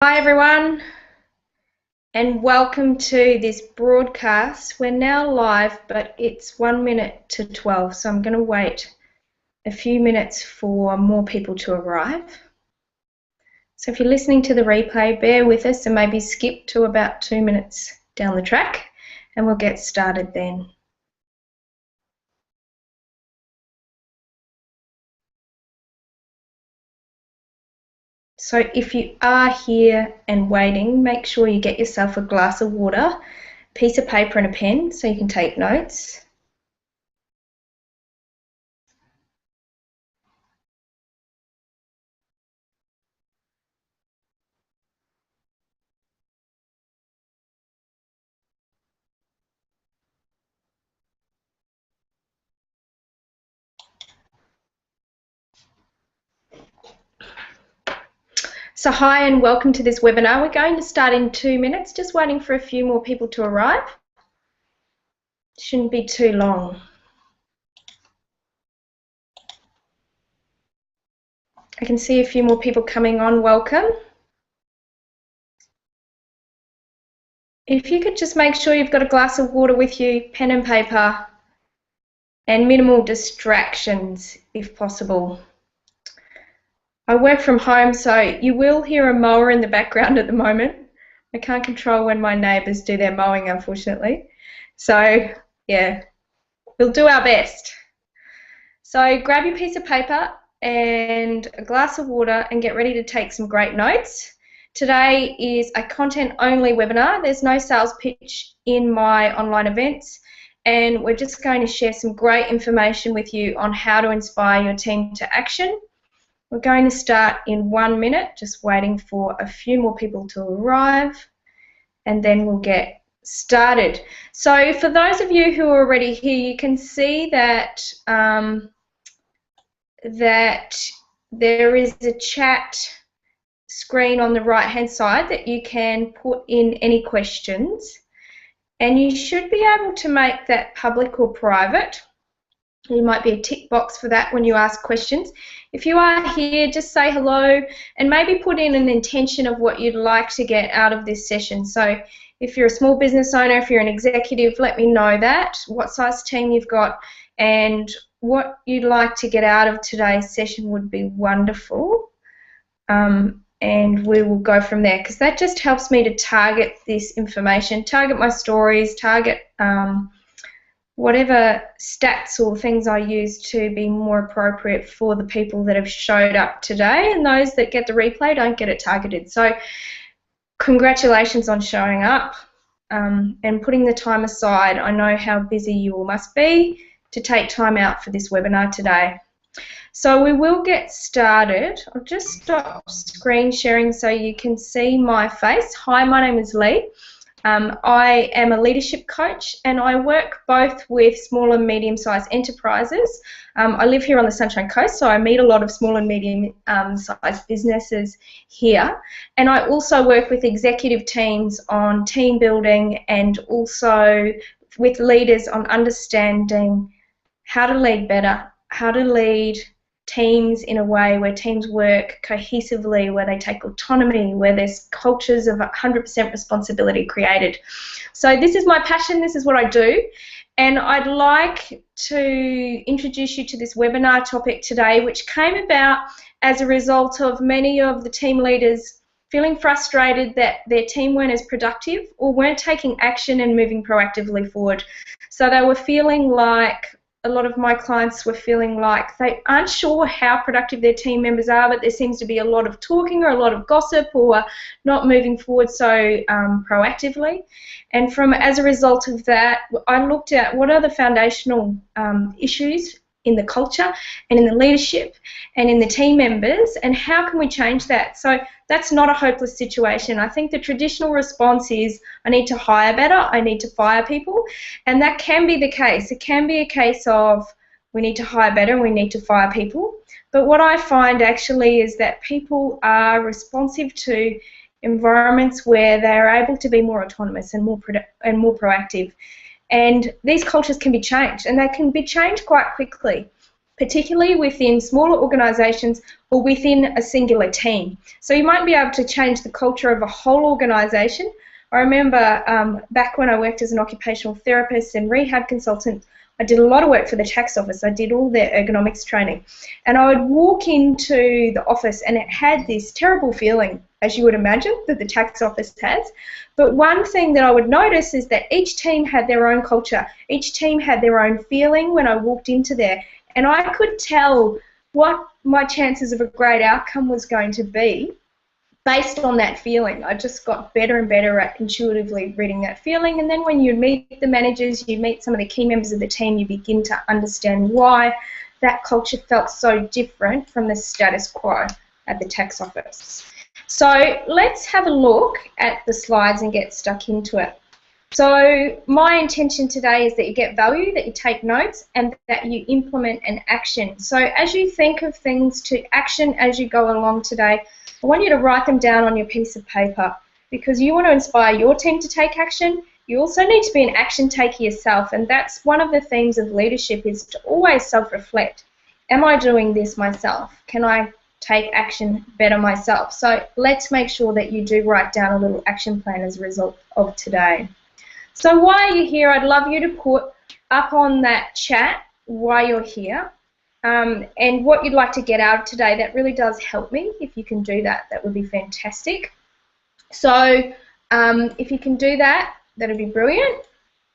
Hi everyone, and welcome to this broadcast. We're now live, but it's 1 minute to 12, so I'm going to wait a few minutes for more people to arrive. So if you're listening to the replay, bear with us and maybe skip to about 2 minutes down the track, and we'll get started then. So if you are here and waiting, make sure you get yourself a glass of water, piece of paper and a pen so you can take notes. So hi and welcome to this webinar. We're going to start in 2 minutes, just waiting for a few more people to arrive. Shouldn't be too long. I can see a few more people coming on. Welcome. If you could just make sure you've got a glass of water with you, pen and paper, and minimal distractions if possible. I work from home, so you will hear a mower in the background at the moment. I can't control when my neighbours do their mowing, unfortunately. So, yeah, we'll do our best. So grab your piece of paper and a glass of water and get ready to take some great notes. Today is a content-only webinar. There's no sales pitch in my online events, and we're just going to share some great information with you on how to inspire your team to action. We're going to start in 1 minute, just waiting for a few more people to arrive, and then we'll get started. So for those of you who are already here, you can see that there is a chat screen on the right hand side that you can put in any questions, and you should be able to make that public or private. There might be a tick box for that when you ask questions. If you are here, just say hello and maybe put in an intention of what you'd like to get out of this session. So if you're a small business owner, if you're an executive, let me know that, what size team you've got, and what you'd like to get out of today's session would be wonderful. And we will go from there, because that just helps me to target this information, target my stories, target whatever stats or things I use to be more appropriate for the people that have showed up today, and those that get the replay don't get it targeted. So congratulations on showing up and putting the time aside. I know how busy you all must be to take time out for this webinar today. So we will get started. I'll just stop screen sharing so you can see my face. Hi, my name is Lee. I am a leadership coach, and I work both with small and medium-sized enterprises. I live here on the Sunshine Coast, so I meet a lot of small and medium-sized businesses here. And I also work with executive teams on team building, and also with leaders on understanding how to lead better, how to lead teams in a way where teams work cohesively, where they take autonomy, where there's cultures of 100% responsibility created. So this is my passion, this is what I do, and I'd like to introduce you to this webinar topic today, which came about as a result of many of the team leaders feeling frustrated that their team weren't as productive or weren't taking action and moving proactively forward. So they were feeling like, a lot of my clients were feeling like they aren't sure how productive their team members are, but there seems to be a lot of talking or a lot of gossip or not moving forward so proactively. And as a result of that, I looked at what are the foundational issues in the culture and in the leadership and in the team members, and how can we change that? So that's not a hopeless situation. I think the traditional response is, I need to hire better, I need to fire people, and that can be the case. It can be a case of we need to hire better and we need to fire people. But what I find actually is that people are responsive to environments where they're able to be more autonomous and more proactive. And these cultures can be changed, and they can be changed quite quickly. particularly within smaller organisations or within a singular team. So you might be able to change the culture of a whole organisation. I remember back when I worked as an occupational therapist and rehab consultant, I did a lot of work for the tax office. I did all their ergonomics training. And I would walk into the office and it had this terrible feeling, as you would imagine, that the tax office has. But one thing that I would notice is that each team had their own culture. Each team had their own feeling when I walked into there. And I could tell what my chances of a great outcome was going to be based on that feeling. I just got better and better at intuitively reading that feeling. And then when you meet the managers, you meet some of the key members of the team, you begin to understand why that culture felt so different from the status quo at the tax office. So let's have a look at the slides and get stuck into it. So my intention today is that you get value, that you take notes, and that you implement an action. So as you think of things to action as you go along today, I want you to write them down on your piece of paper, because you want to inspire your team to take action. You also need to be an action taker yourself, and that's one of the themes of leadership, is to always self-reflect. Am I doing this myself? Can I take action better myself? So let's make sure that you do write down a little action plan as a result of today. So why are you here? I'd love you to put up on that chat why you're here. And what you'd like to get out of today. That really does help me. If you can do that, that would be fantastic. So if you can do that, that would be brilliant.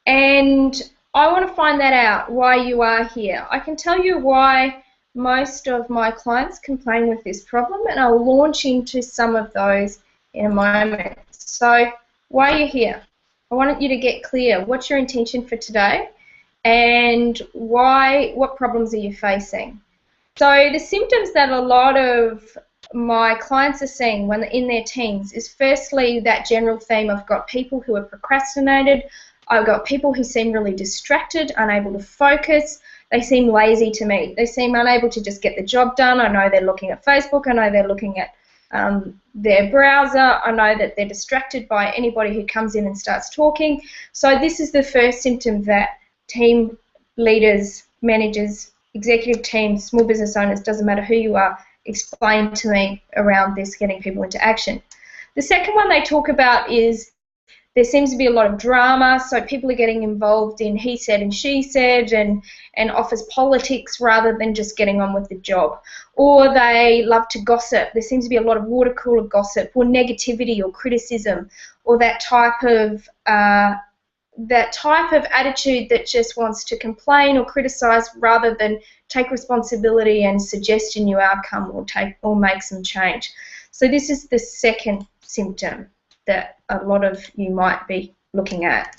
And I want to find that out, why you are here. I can tell you why most of my clients complain with this problem, and I'll launch into some of those in a moment. So why are you here? I want you to get clear. What's your intention for today? And why? What problems are you facing? So the symptoms that a lot of my clients are seeing when they're in their teams is, firstly, that general theme. I've got people who are procrastinated. I've got people who seem really distracted, unable to focus. They seem lazy to me. They seem unable to just get the job done. I know they're looking at Facebook. I know they're looking at their browser. I know that they're distracted by anybody who comes in and starts talking. So this is the first symptom that team leaders, managers, executive teams, small business owners, doesn't matter who you are, explain to me around this, getting people into action. The second one they talk about is there seems to be a lot of drama, so people are getting involved in he said and she said and office politics rather than just getting on with the job. Or they love to gossip. There seems to be a lot of water cooler gossip or negativity or criticism, or that type of attitude that just wants to complain or criticize rather than take responsibility and suggest a new outcome or make some change. So this is the second symptom that a lot of you might be looking at.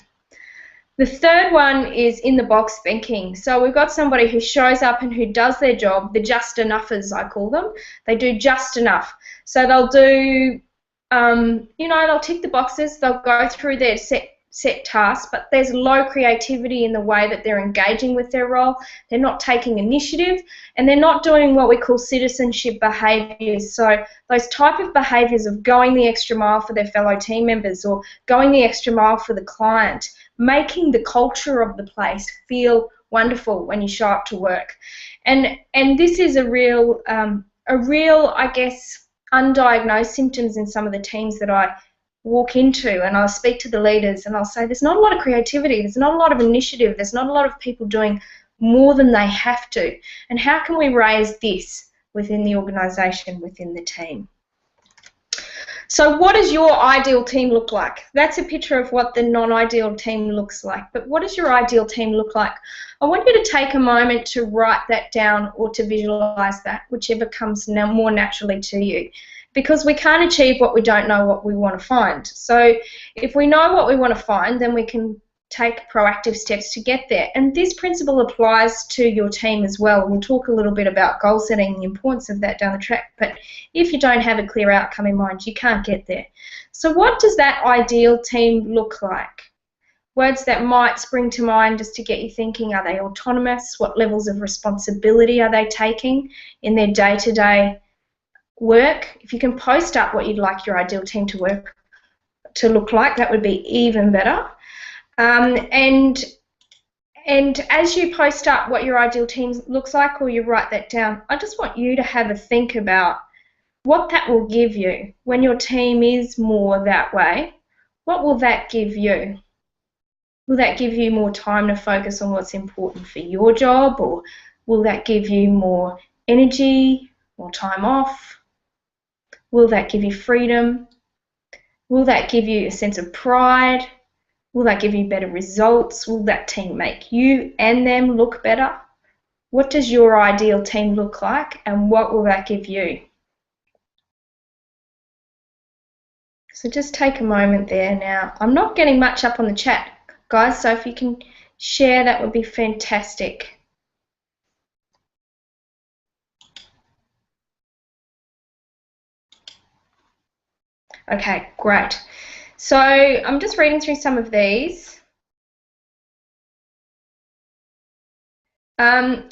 The third one is in the box thinking. So we've got somebody who shows up and who does their job, the just enoughters I call them. They do just enough. So they'll do, they'll tick the boxes, they'll go through their set tasks, but there's low creativity in the way that they're engaging with their role. They're not taking initiative, and they're not doing what we call citizenship behaviours. So those type of behaviours of going the extra mile for their fellow team members or going the extra mile for the client, making the culture of the place feel wonderful when you show up to work. And this is a real, I guess, undiagnosed symptoms in some of the teams that I walk into, and I'll speak to the leaders and I'll say there's not a lot of creativity, there's not a lot of initiative, there's not a lot of people doing more than they have to. And how can we raise this within the organisation, within the team? So what does your ideal team look like? That's a picture of what the non-ideal team looks like. But what does your ideal team look like? I want you to take a moment to write that down or to visualise that, whichever comes now more naturally to you. Because we can't achieve what we don't know what we want to find. So if we know what we want to find, then we can take proactive steps to get there. And this principle applies to your team as well. We'll talk a little bit about goal setting and the importance of that down the track. But if you don't have a clear outcome in mind, you can't get there. So what does that ideal team look like? Words that might spring to mind just to get you thinking: are they autonomous? What levels of responsibility are they taking in their day-to-day work? If you can post up what you'd like your ideal team to look like, that would be even better. And And as you post up what your ideal team looks like, or you write that down, I just want you to have a think about what that will give you when your team is more that way. What will that give you? Will that give you more time to focus on what's important for your job, or will that give you more energy, more time off? Will that give you freedom? Will that give you a sense of pride? Will that give you better results? Will that team make you and them look better? What does your ideal team look like, and what will that give you? So just take a moment there now. I'm not getting much up on the chat, guys, so if you can share, that would be fantastic. Okay, great. So I'm just reading through some of these. So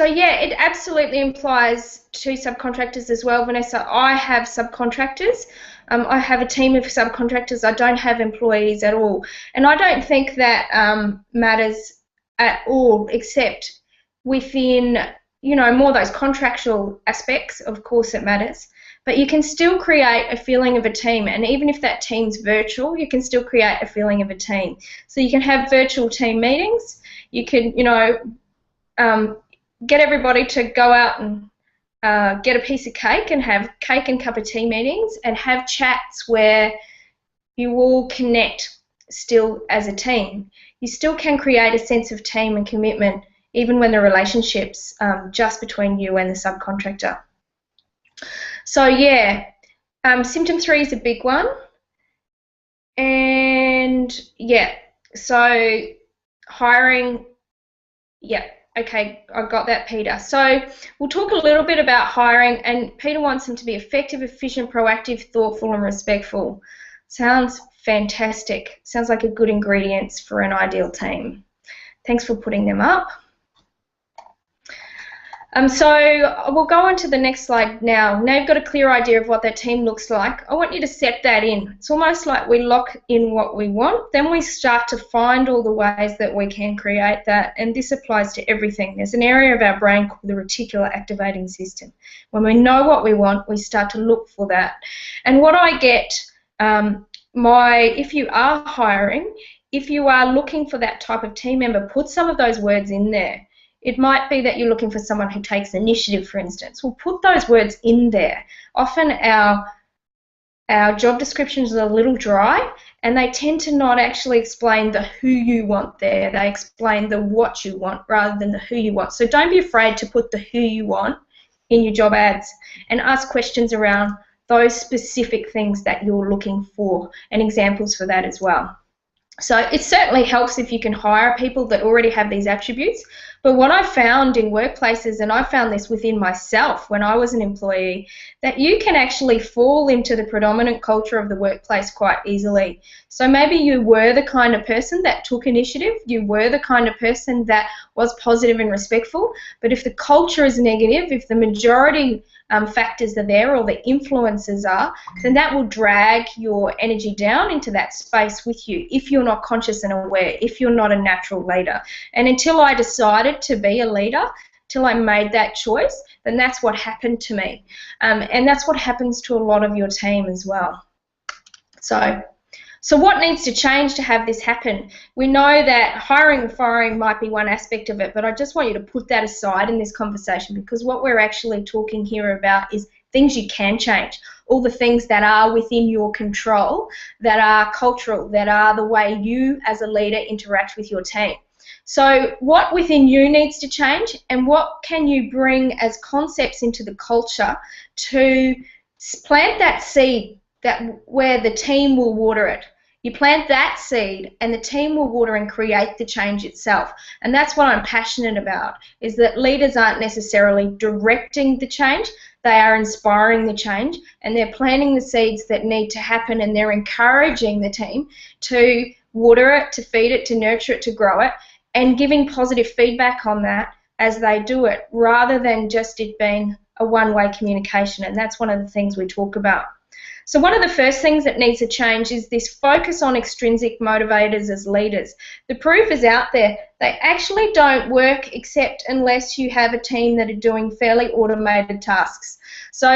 yeah, it absolutely implies to subcontractors as well, Vanessa. I have subcontractors. I have a team of subcontractors. I don't have employees at all. And I don't think that matters at all, except within, you know, more those contractual aspects. Of course it matters. But you can still create a feeling of a team, and even if that team's virtual, you can still create a feeling of a team. So you can have virtual team meetings. You can, you know, get everybody to go out and get a piece of cake and have cake and cup of tea meetings and have chats where you all connect still as a team. You still can create a sense of team and commitment even when the relationship's just between you and the subcontractor. So yeah, symptom 3 is a big one. And yeah, so hiring, yeah. Okay, I got that, Peter. So we'll talk a little bit about hiring, and Peter wants them to be effective, efficient, proactive, thoughtful, and respectful. Sounds fantastic. Sounds like a good ingredients for an ideal team. Thanks for putting them up. So we'll go on to the next slide now. Now you've got a clear idea of what that team looks like. I want you to set that in. It's almost like we lock in what we want, then we start to find all the ways that we can create that, and this applies to everything. There's an area of our brain called the reticular activating system. When we know what we want, we start to look for that. And what I get, if you are hiring, if you are looking for that type of team member, put some of those words in there. It might be that you're looking for someone who takes initiative, for instance. We'll put those words in there. Often our job descriptions are a little dry, and they tend to not actually explain the who you want there. They explain the what you want rather than the who you want. So don't be afraid to put the who you want in your job ads, and ask questions around those specific things that you're looking for, and examples for that as well. So it certainly helps if you can hire people that already have these attributes. But what I found in workplaces, and I found this within myself when I was an employee, that you can actually fall into the predominant culture of the workplace quite easily. So maybe you were the kind of person that took initiative, you were the kind of person that was positive and respectful, but if the culture is negative, if the majority factors are there, or the influences are, then that will drag your energy down into that space with you if you're not conscious and aware, if you're not a natural leader. And until I decided to be a leader, till I made that choice, then that's what happened to me. And that's what happens to a lot of your team as well. So what needs to change to have this happen? We know that hiring and firing might be one aspect of it, but I just want you to put that aside in this conversation, because what we're actually talking here about is things you can change, all the things that are within your control, that are cultural, that are the way you as a leader interact with your team. So what within you needs to change, and what can you bring as concepts into the culture to plant that seed where the team will water it. You plant that seed and the team will water and create the change itself. And that's what I'm passionate about, is that leaders aren't necessarily directing the change, they are inspiring the change, and they're planting the seeds that need to happen, and they're encouraging the team to water it, to feed it, to nurture it, to grow it, and giving positive feedback on that as they do it, rather than just it being a one-way communication. And that's one of the things we talk about. So one of the first things that needs to change is this focus on extrinsic motivators as leaders. The proof is out there. They actually don't work except unless you have a team that are doing fairly automated tasks. So,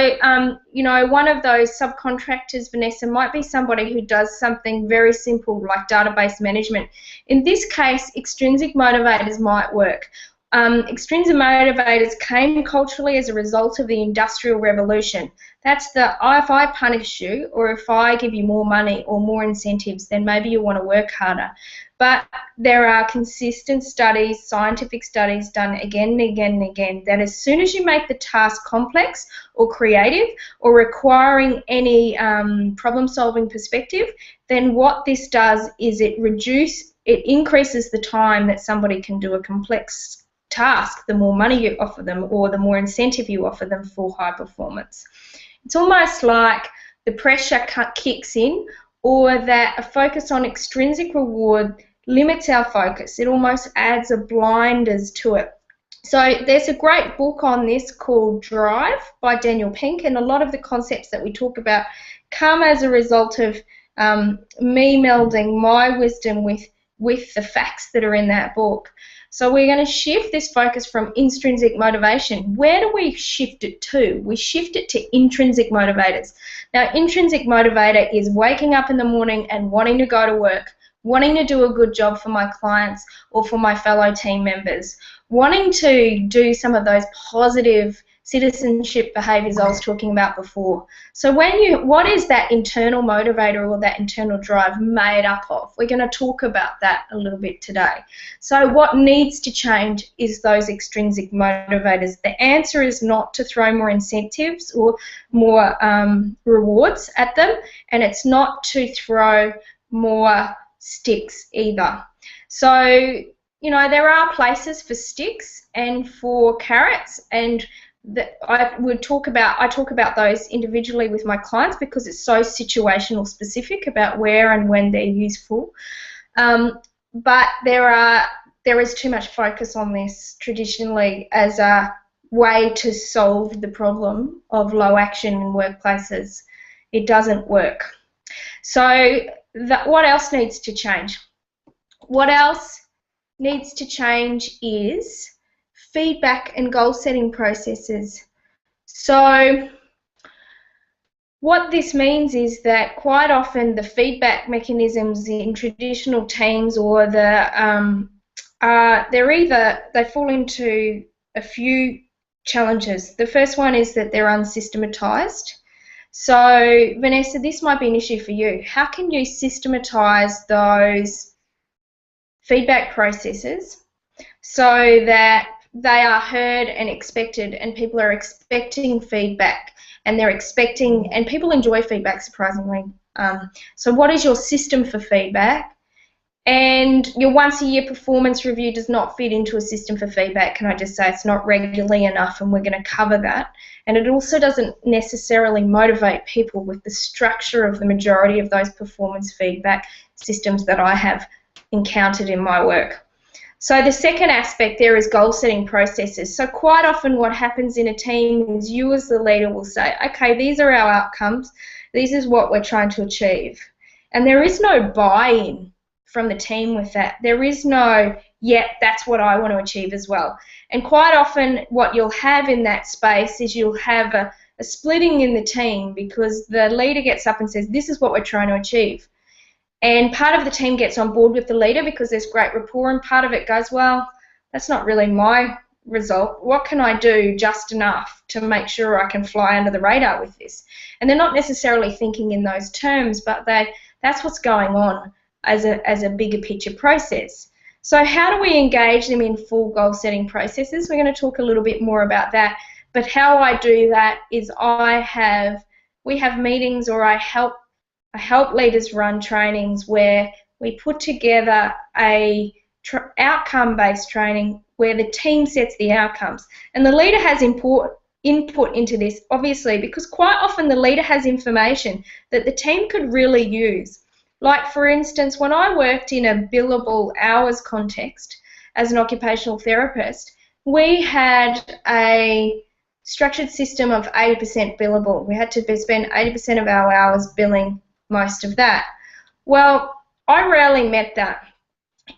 you know, one of those subcontractors, Vanessa, might be somebody who does something very simple like database management. In this case, extrinsic motivators might work. Extrinsic motivators came culturally as a result of the Industrial Revolution. That's if I punish you, or if I give you more money or more incentives, then maybe you want to work harder. But there are consistent studies, scientific studies done again and again and again, that as soon as you make the task complex or creative or requiring any problem-solving perspective, then what this does is it increases the time that somebody can do a complex task, the more money you offer them or the more incentive you offer them for high performance. It's almost like the pressure kicks in, or that a focus on extrinsic reward limits our focus. It almost adds a blinders to it. So there's a great book on this called Drive by Daniel Pink, and a lot of the concepts that we talk about come as a result of me melding my wisdom with the facts that are in that book. So we're going to shift this focus from intrinsic motivation. Where do we shift it to? We shift it to intrinsic motivators. Now, intrinsic motivator is waking up in the morning and wanting to go to work, wanting to do a good job for my clients or for my fellow team members, wanting to do some of those positive citizenship behaviours I was talking about before. So what is that internal motivator or that internal drive made up of? We're going to talk about that a little bit today. So what needs to change is those extrinsic motivators. The answer is not to throw more incentives or more rewards at them, and it's not to throw more sticks either. So, you know, there are places for sticks and for carrots, and I talk about those individually with my clients because it's so situational specific about where and when they're useful. But there is too much focus on this traditionally as a way to solve the problem of low action in workplaces. It doesn't work. So what else needs to change? What else needs to change is feedback and goal setting processes. So what this means is that quite often the feedback mechanisms in traditional teams or they fall into a few challenges. The first one is that they're unsystematized. So Vanessa, this might be an issue for you. How can you systematize those feedback processes so that they are heard and expected, and people are expecting feedback, and and people enjoy feedback surprisingly. So what is your system for feedback? And your once-a-year performance review does not fit into a system for feedback. Can I just say it's not regularly enough, and we're going to cover that. And it also doesn't necessarily motivate people with the structure of the majority of those performance feedback systems that I have encountered in my work. So the second aspect there is goal setting processes. So quite often what happens in a team is you as the leader will say, okay, these are our outcomes, this is what we're trying to achieve. And there is no buy-in from the team with that. There is no, yeah, that's what I want to achieve as well. And quite often what you'll have in that space is you'll have a splitting in the team because the leader gets up and says, this is what we're trying to achieve. And part of the team gets on board with the leader because there's great rapport, and part of it goes, well, that's not really my result. What can I do just enough to make sure I can fly under the radar with this? And they're not necessarily thinking in those terms, but that's what's going on as a bigger picture process. So how do we engage them in full goal setting processes? We're going to talk a little bit more about that. But how I do that is we have meetings, or I help leaders run trainings where we put together a outcome-based training where the team sets the outcomes. And the leader has input into this, obviously, because quite often the leader has information that the team could really use. Like, for instance, when I worked in a billable hours context as an occupational therapist, we had a structured system of 80% billable. We had to spend 80% of our hours billing most of that. Well, I rarely met that.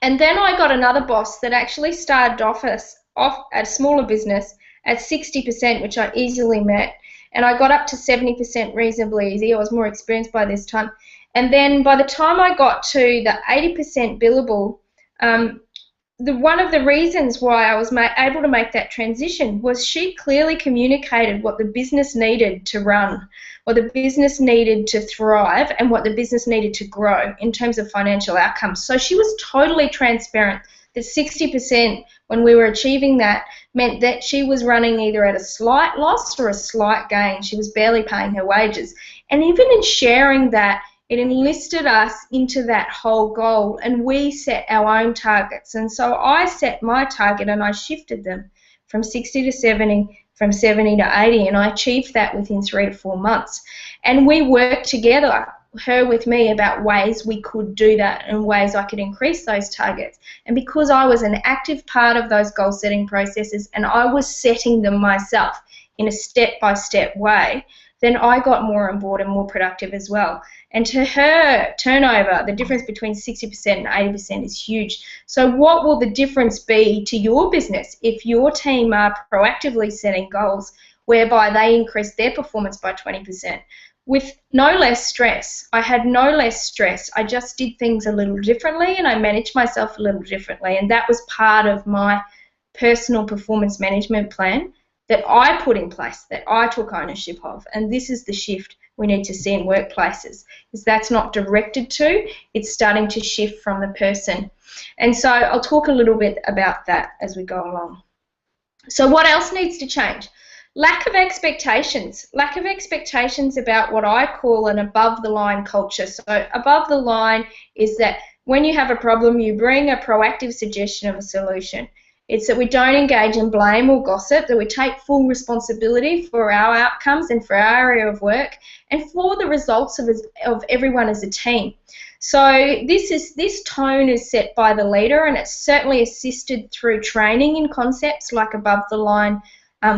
And then I got another boss that actually started off at a smaller business at 60%, which I easily met. And I got up to 70% reasonably easy. I was more experienced by this time. And then by the time I got to the 80% billable, one of the reasons why I was able to make that transition was she clearly communicated what the business needed to run, what the business needed to thrive, and what the business needed to grow in terms of financial outcomes. So she was totally transparent that 60% when we were achieving that meant that she was running either at a slight loss or a slight gain. She was barely paying her wages. And even in sharing that, it enlisted us into that whole goal, and we set our own targets. And so I set my target and I shifted them from 60 to 70, from 70 to 80, and I achieved that within 3 to 4 months. And we worked together, her with me, about ways we could do that and ways I could increase those targets. And because I was an active part of those goal-setting processes and I was setting them myself in a step-by-step way, then I got more on board and more productive as well. And to her, turnover, the difference between 60% and 80% is huge. So what will the difference be to your business if your team are proactively setting goals whereby they increase their performance by 20%? With no less stress. I had no less stress. I just did things a little differently and I managed myself a little differently. And that was part of my personal performance management plan that I put in place, that I took ownership of. And this is the shift we need to see in workplaces, is that's not directed to, it's starting to shift from the person. And so I'll talk a little bit about that as we go along. So what else needs to change? Lack of expectations. Lack of expectations about what I call an above-the-line culture. So above the line is that when you have a problem, you bring a proactive suggestion of a solution. It's that we don't engage in blame or gossip, that we take full responsibility for our outcomes and for our area of work and for the results of everyone as a team. So this tone is set by the leader, and it's certainly assisted through training in concepts like above-the-line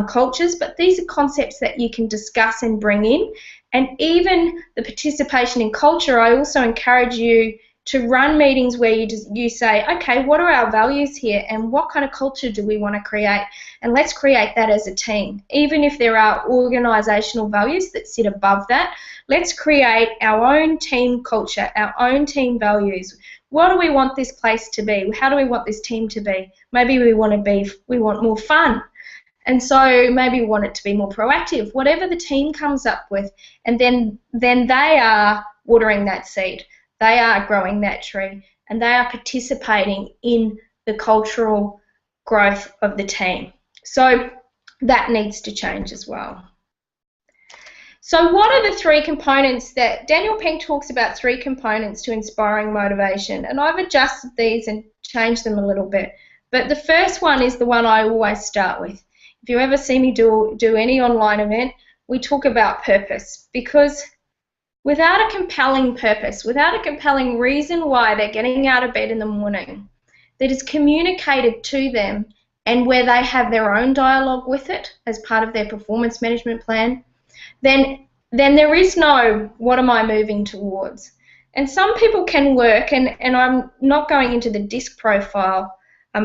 cultures, but these are concepts that you can discuss and bring in. And even the participation in culture, I also encourage you to run meetings where you say, okay, what are our values here and what kind of culture do we want to create? And let's create that as a team. Even if there are organisational values that sit above that, let's create our own team culture, our own team values. What do we want this place to be? How do we want this team to be? Maybe we want more fun. And so maybe we want it to be more proactive, whatever the team comes up with. And then they are watering that seed. They are growing that tree, and they are participating in the cultural growth of the team. So that needs to change as well. So what are the 3 components that Daniel Pink talks about? 3 components to inspiring motivation, and I've adjusted these and changed them a little bit. But the first one is the one I always start with. If you ever see me do any online event, we talk about purpose, because without a compelling purpose, without a compelling reason why they're getting out of bed in the morning, that is communicated to them and where they have their own dialogue with it as part of their performance management plan, then there is no what am I moving towards. And some people can work, and I'm not going into the DISC profile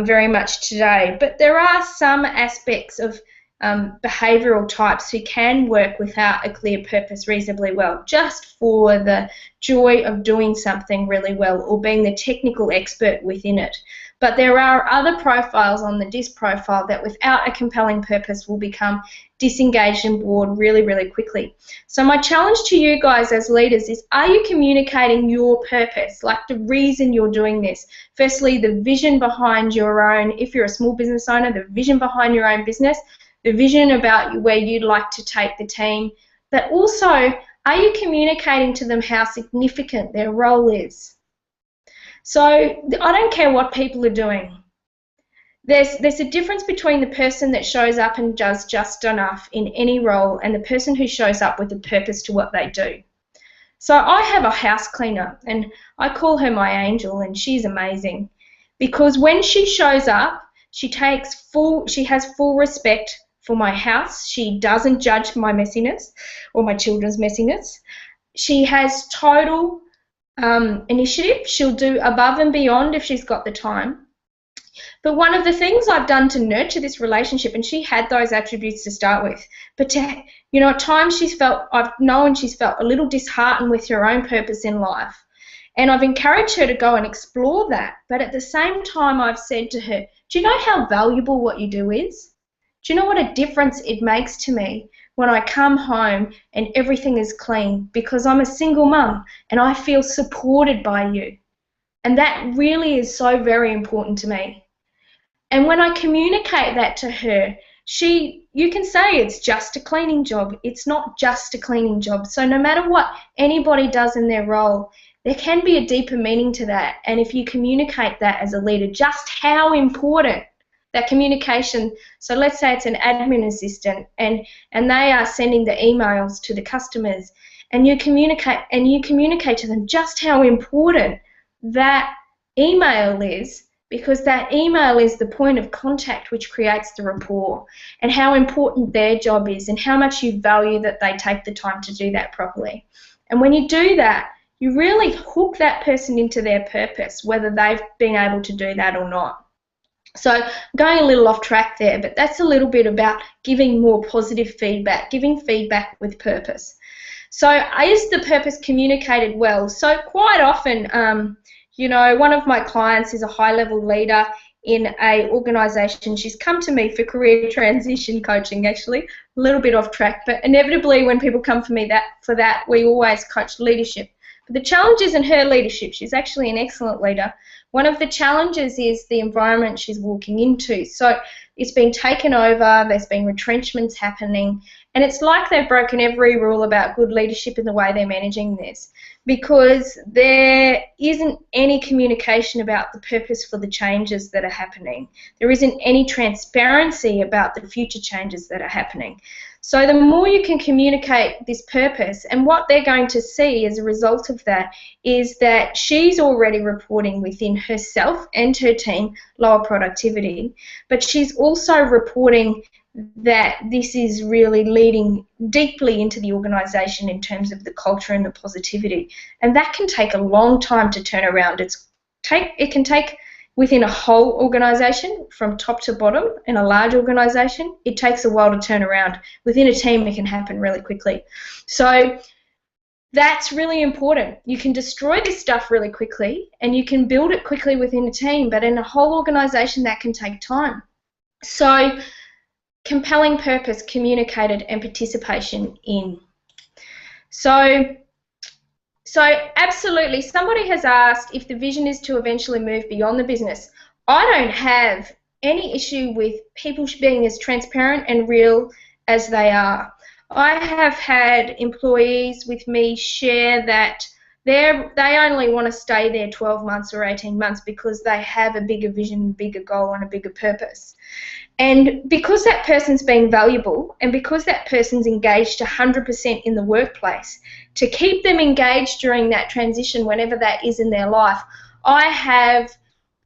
very much today, but there are some aspects of behavioural types who can work without a clear purpose reasonably well, just for the joy of doing something really well or being the technical expert within it. But there are other profiles on the DISC profile that without a compelling purpose will become disengaged and bored really, really quickly. So my challenge to you guys as leaders is, are you communicating your purpose, like the reason you're doing this? Firstly, the vision behind your own, if you're a small business owner, the vision behind your own business, the vision about where you'd like to take the team, but also, are you communicating to them how significant their role is? So I don't care what people are doing. There's a difference between the person that shows up and does just enough in any role and the person who shows up with a purpose to what they do. So I have a house cleaner, and I call her my angel, and she's amazing because when she shows up, she has full respect for my house. She doesn't judge my messiness or my children's messiness. She has total initiative. She'll do above and beyond if she's got the time. But one of the things I've done to nurture this relationship, and she had those attributes to start with, but to, you know, at times I've known she's felt a little disheartened with her own purpose in life. And I've encouraged her to go and explore that. But at the same time, I've said to her, do you know how valuable what you do is? Do you know what a difference it makes to me when I come home and everything is clean? Because I'm a single mum and I feel supported by you. And that really is so very important to me. And when I communicate that to her, you can say it's just a cleaning job. It's not just a cleaning job. So no matter what anybody does in their role, there can be a deeper meaning to that. And if you communicate that as a leader, just how important that communication, so let's say it's an admin assistant and they are sending the emails to the customers, and you communicate to them just how important that email is, because that email is the point of contact which creates the rapport, and how important their job is and how much you value that they take the time to do that properly. And when you do that, you really hook that person into their purpose, whether they've been able to do that or not. So I'm going a little off track there, but that's a little bit about giving more positive feedback, giving feedback with purpose. So is the purpose communicated well? So quite often, you know, one of my clients is a high-level leader in an organisation. She's come to me for career transition coaching, actually, a little bit off track, but inevitably when people come for me for that, we always coach leadership. But the challenge isn't her leadership. She's actually an excellent leader. One of the challenges is the environment she's walking into. So it's been taken over, there's been retrenchments happening, and it's like they've broken every rule about good leadership in the way they're managing this, because there isn't any communication about the purpose for the changes that are happening. There isn't any transparency about the future changes that are happening. So the more you can communicate this purpose, and what they're going to see as a result of that is that she's already reporting within herself and her team lower productivity, but she's also reporting that this is really leading deeply into the organisation in terms of the culture and the positivity. And that can take a long time to turn around. It can take within a whole organisation, from top to bottom, in a large organisation, it takes a while to turn around. Within a team, it can happen really quickly. So that's really important. You can destroy this stuff really quickly, and you can build it quickly within a team, but in a whole organisation, that can take time. So compelling purpose, communicated, and participation in. So absolutely, somebody has asked if the vision is to eventually move beyond the business. I don't have any issue with people being as transparent and real as they are. I have had employees with me share that they only want to stay there 12 months or 18 months because they have a bigger vision, bigger goal, and a bigger purpose. And because that person's being valuable, and because that person's engaged 100% in the workplace, to keep them engaged during that transition, whenever that is in their life, I have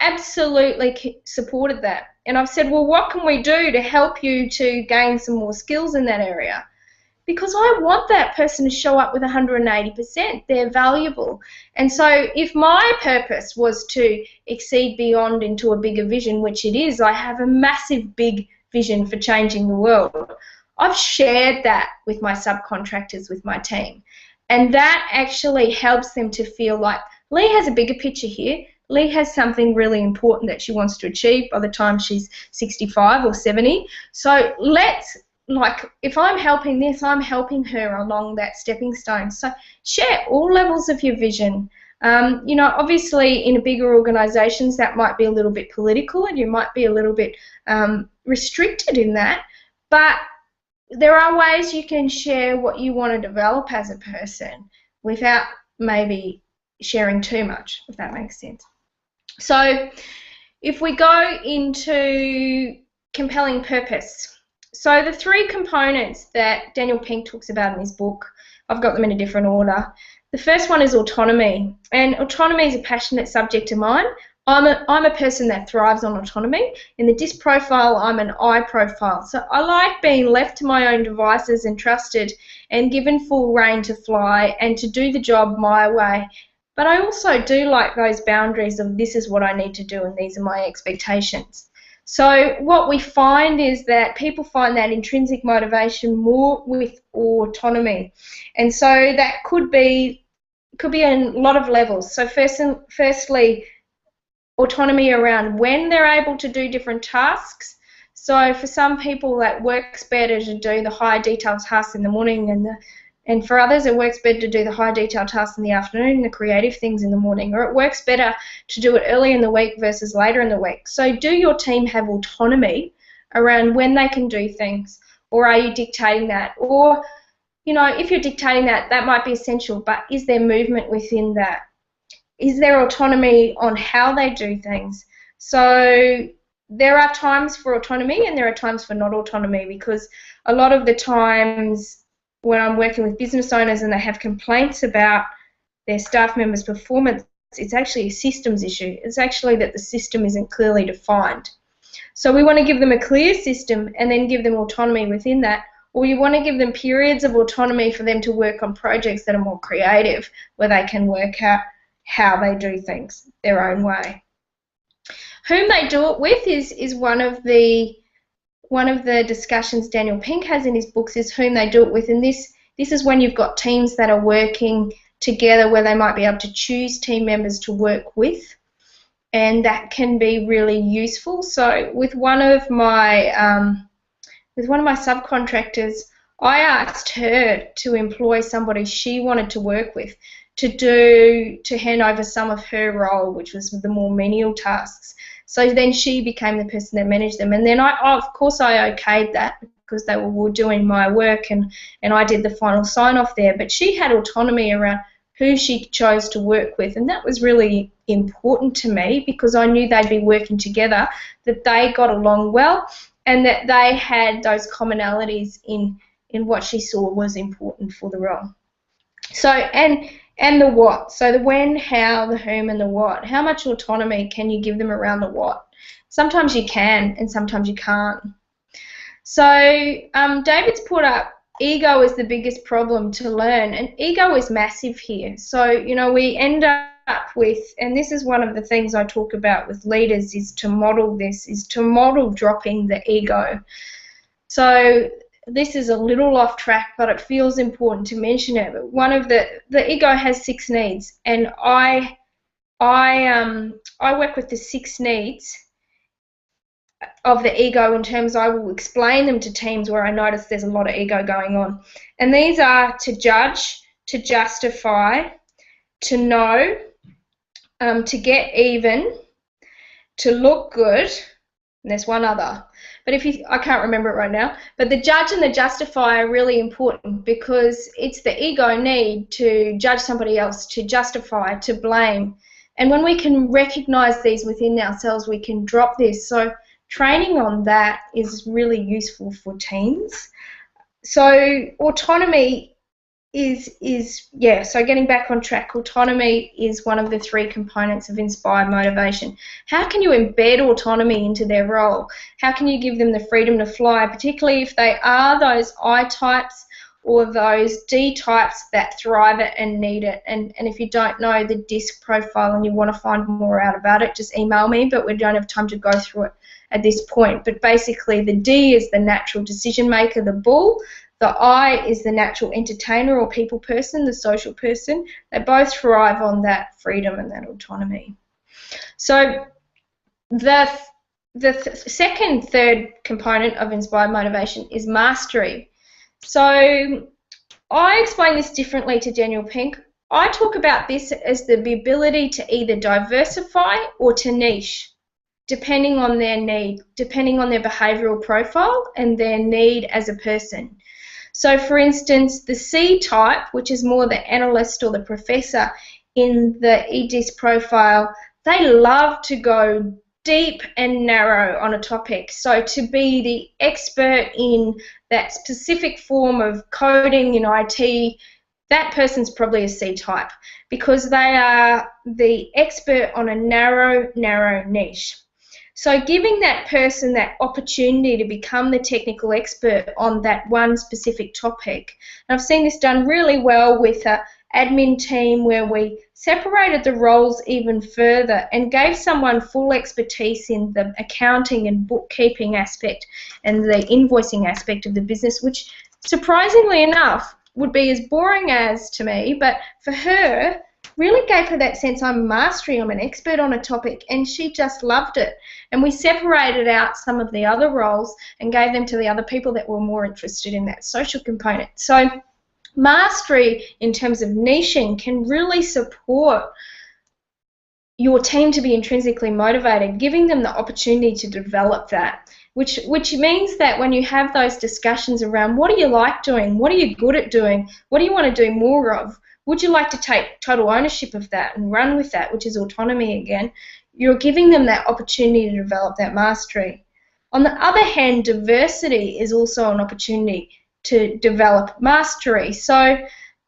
absolutely supported that. And I've said, well, what can we do to help you to gain some more skills in that area? Because I want that person to show up with 180%. They're valuable. And so if my purpose was to exceed beyond into a bigger vision, which it is, I have a massive big vision for changing the world. I've shared that with my subcontractors, with my team. And that actually helps them to feel like Lee has a bigger picture here. Lee has something really important that she wants to achieve by the time she's 65 or 70. So if I'm helping this, I'm helping her along that stepping stone. So share all levels of your vision. You know, obviously in bigger organisations that might be a little bit political, and you might be a little bit restricted in that, but there are ways you can share what you want to develop as a person without maybe sharing too much, if that makes sense. So if we go into compelling purpose, so the three components that Daniel Pink talks about in his book, I've got them in a different order. The first one is autonomy, and autonomy is a passionate subject of mine. I'm a person that thrives on autonomy. In the DISC profile, I'm an I profile. So I like being left to my own devices and trusted and given full rein to fly and to do the job my way. But I also do like those boundaries of this is what I need to do and these are my expectations. So what we find is that people find that intrinsic motivation more with autonomy. And so that could be in a lot of levels. So firstly, autonomy around when they're able to do different tasks. So for some people that works better to do the high detail tasks in the morning and for others it works better to do the high detail tasks in the afternoon, the creative things in the morning, or it works better to do it early in the week versus later in the week. So do your team have autonomy around when they can do things, or are you dictating that? Or, you know, if you're dictating that, that might be essential, but is there movement within that? Is there autonomy on how they do things? So there are times for autonomy and there are times for not autonomy, because a lot of the times when I'm working with business owners and they have complaints about their staff members' performance, it's actually a systems issue. It's actually that the system isn't clearly defined. So we want to give them a clear system and then give them autonomy within that, or you want to give them periods of autonomy for them to work on projects that are more creative, where they can work out how they do things their own way. Whom they do it with is one of the discussions Daniel Pink has in his books, is whom they do it with, and this is when you've got teams that are working together where they might be able to choose team members to work with, and that can be really useful. So with one of my subcontractors, I asked her to employ somebody she wanted to work with to hand over some of her role, which was the more menial tasks. So then she became the person that managed them, and then of course I okayed that because they were doing my work and I did the final sign off there. But she had autonomy around who she chose to work with, and that was really important to me because I knew they'd be working together, that they got along well, and that they had those commonalities in what she saw was important for the role. So and the what. So the when, how, the whom, and the what. How much autonomy can you give them around the what? Sometimes you can, and sometimes you can't. So David's put up ego is the biggest problem to learn, and ego is massive here. So, you know, we end up with, and this is one of the things I talk about with leaders, is to model dropping the ego. So this is a little off track, but it feels important to mention it. But one of the ego has 6 needs, and I work with the 6 needs of the ego in terms I will explain them to teams where I notice there's a lot of ego going on. And these are to judge, to justify, to know, to get even, to look good, and there's one other. But I can't remember it right now. But the judge and the justify are really important because it's the ego need to judge somebody else, to justify, to blame. And when we can recognize these within ourselves, we can drop this. So training on that is really useful for teams. So autonomy so getting back on track, autonomy is one of the 3 components of inspired motivation. How can you embed autonomy into their role? How can you give them the freedom to fly, particularly if they are those I types or those D types that thrive it and need it? And if you don't know the DISC profile and you want to find more out about it, just email me, but we don't have time to go through it at this point. But basically the D is the natural decision maker, the bull. The I is the natural entertainer or people person, the social person. They both thrive on that freedom and that autonomy. So the third component of inspired motivation is mastery. So I explain this differently to Daniel Pink. I talk about this as the ability to either diversify or to niche, depending on their need, depending on their behavioural profile and their need as a person. So, for instance, the C type, which is more the analyst or the professor in the EDIS profile, they love to go deep and narrow on a topic. So to be the expert in that specific form of coding in IT, that person's probably a C type because they are the expert on a narrow niche. So giving that person that opportunity to become the technical expert on that one specific topic. And I've seen this done really well with an admin team where we separated the roles even further and gave someone full expertise in the accounting and bookkeeping aspect and the invoicing aspect of the business, which surprisingly enough would be as boring as to me, but for her, really gave her that sense I'm mastery, I'm an expert on a topic, and she just loved it. And we separated out some of the other roles and gave them to the other people that were more interested in that social component. So mastery in terms of niching can really support your team to be intrinsically motivated, giving them the opportunity to develop that, which means that when you have those discussions around what do you like doing, what are you good at doing, what do you want to do more of, would you like to take total ownership of that and run with that, which is autonomy again, you're giving them that opportunity to develop that mastery. On the other hand, diversity is also an opportunity to develop mastery. So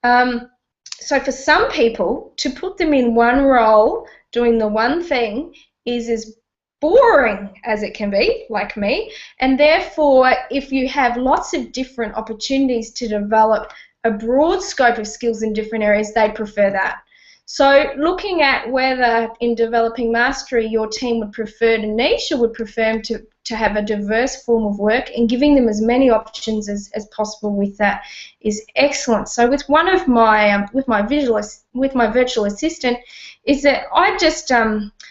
for some people, to put them in one role doing the one thing is as boring as it can be, like me, and therefore if you have lots of different opportunities to develop a broad scope of skills in different areas, they prefer that. So looking at whether in developing mastery your team would prefer to niche or would prefer to have a diverse form of work, and giving them as many options as possible with that is excellent. So with one of my with my virtual assistant is that I just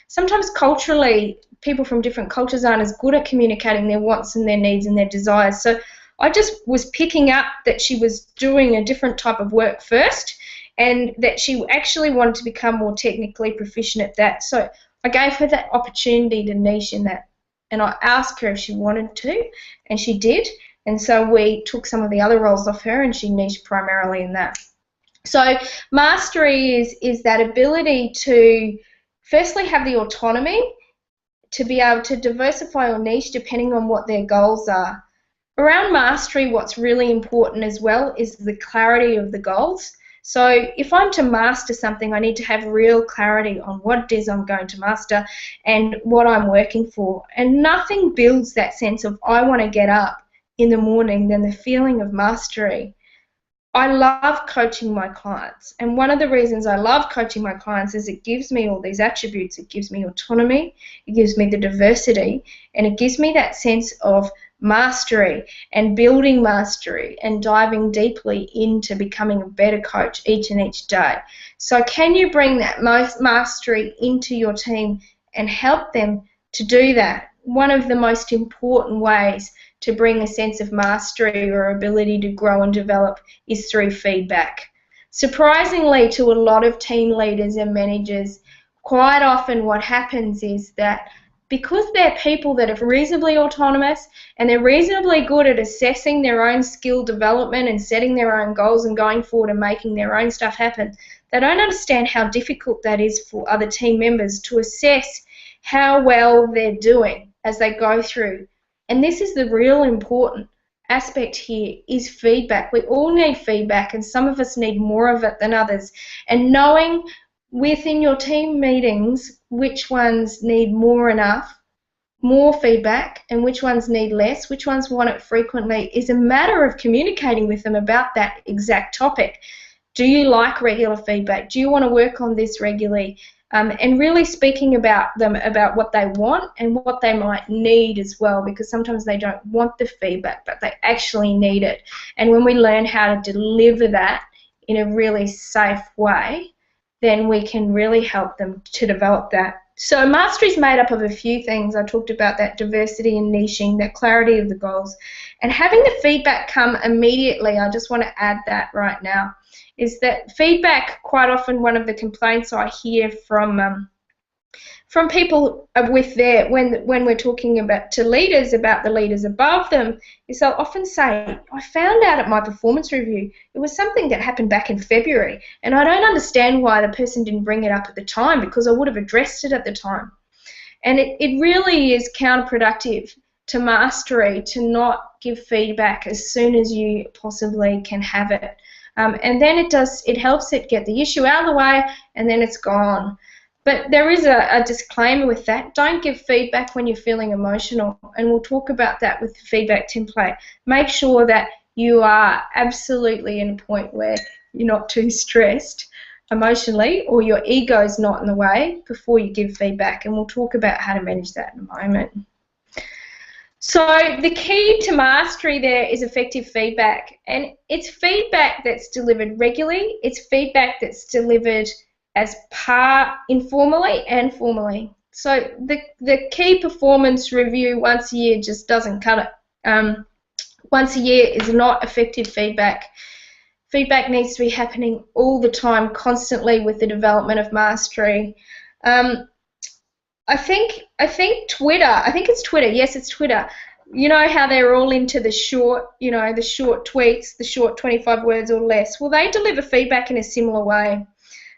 sometimes culturally people from different cultures aren't as good at communicating their wants and their needs and their desires. So I just was picking up that she was doing a different type of work first and that she actually wanted to become more technically proficient at that. So I gave her that opportunity to niche in that, and I asked her if she wanted to, and she did. And so we took some of the other roles off her and she niched primarily in that. So mastery is that ability to firstly have the autonomy to be able to diversify or niche depending on what their goals are. Around mastery, what's really important as well is the clarity of the goals. So if I'm to master something, I need to have real clarity on what it is I'm going to master and what I'm working for. And nothing builds that sense of I want to get up in the morning than the feeling of mastery. I love coaching my clients, and one of the reasons I love coaching my clients is it gives me all these attributes. It gives me autonomy, it gives me the diversity, and it gives me that sense of mastery and building mastery and diving deeply into becoming a better coach each and each day. So can you bring that mastery into your team and help them to do that? One of the most important ways to bring a sense of mastery or ability to grow and develop is through feedback. Surprisingly to a lot of team leaders and managers, quite often what happens is that because they're people that are reasonably autonomous and they're reasonably good at assessing their own skill development and setting their own goals and going forward and making their own stuff happen, they don't understand how difficult that is for other team members to assess how well they're doing as they go through. And this is the real important aspect here is feedback. We all need feedback, and some of us need more of it than others. And knowing within your team meetings which ones need more feedback, and which ones need less, which ones want it frequently, is a matter of communicating with them about that exact topic. Do you like regular feedback? Do you want to work on this regularly? And really speaking about them, about what they want and what they might need as well, because sometimes they don't want the feedback, but they actually need it. And when we learn how to deliver that in a really safe way, then we can really help them to develop that. So mastery is made up of a few things. I talked about that diversity and niching, that clarity of the goals, and having the feedback come immediately. I just want to add that right now. Is that feedback, quite often one of the complaints I hear from people with when we're talking about to leaders about the leaders above them, is they'll often say, I found out at my performance review it was something that happened back in February, and I don't understand why the person didn't bring it up at the time, because I would have addressed it at the time. And it really is counterproductive to mastery to not give feedback as soon as you possibly can have it. and then it helps it get the issue out of the way, and then it's gone. But there is a disclaimer with that. Don't give feedback when you're feeling emotional, and we'll talk about that with the feedback template. Make sure that you are absolutely in a point where you're not too stressed emotionally, or your ego's not in the way before you give feedback, and we'll talk about how to manage that in a moment. So the key to mastery there is effective feedback, and it's feedback that's delivered regularly. It's feedback that's delivered as informally and formally. So the key performance review once a year just doesn't cut it. Once a year is not effective feedback. Feedback needs to be happening all the time, constantly, with the development of mastery. I think Twitter. I think it's Twitter. Yes, it's Twitter. You know how they're all into the short, the short tweets, the short 25 words or less. Well, they deliver feedback in a similar way.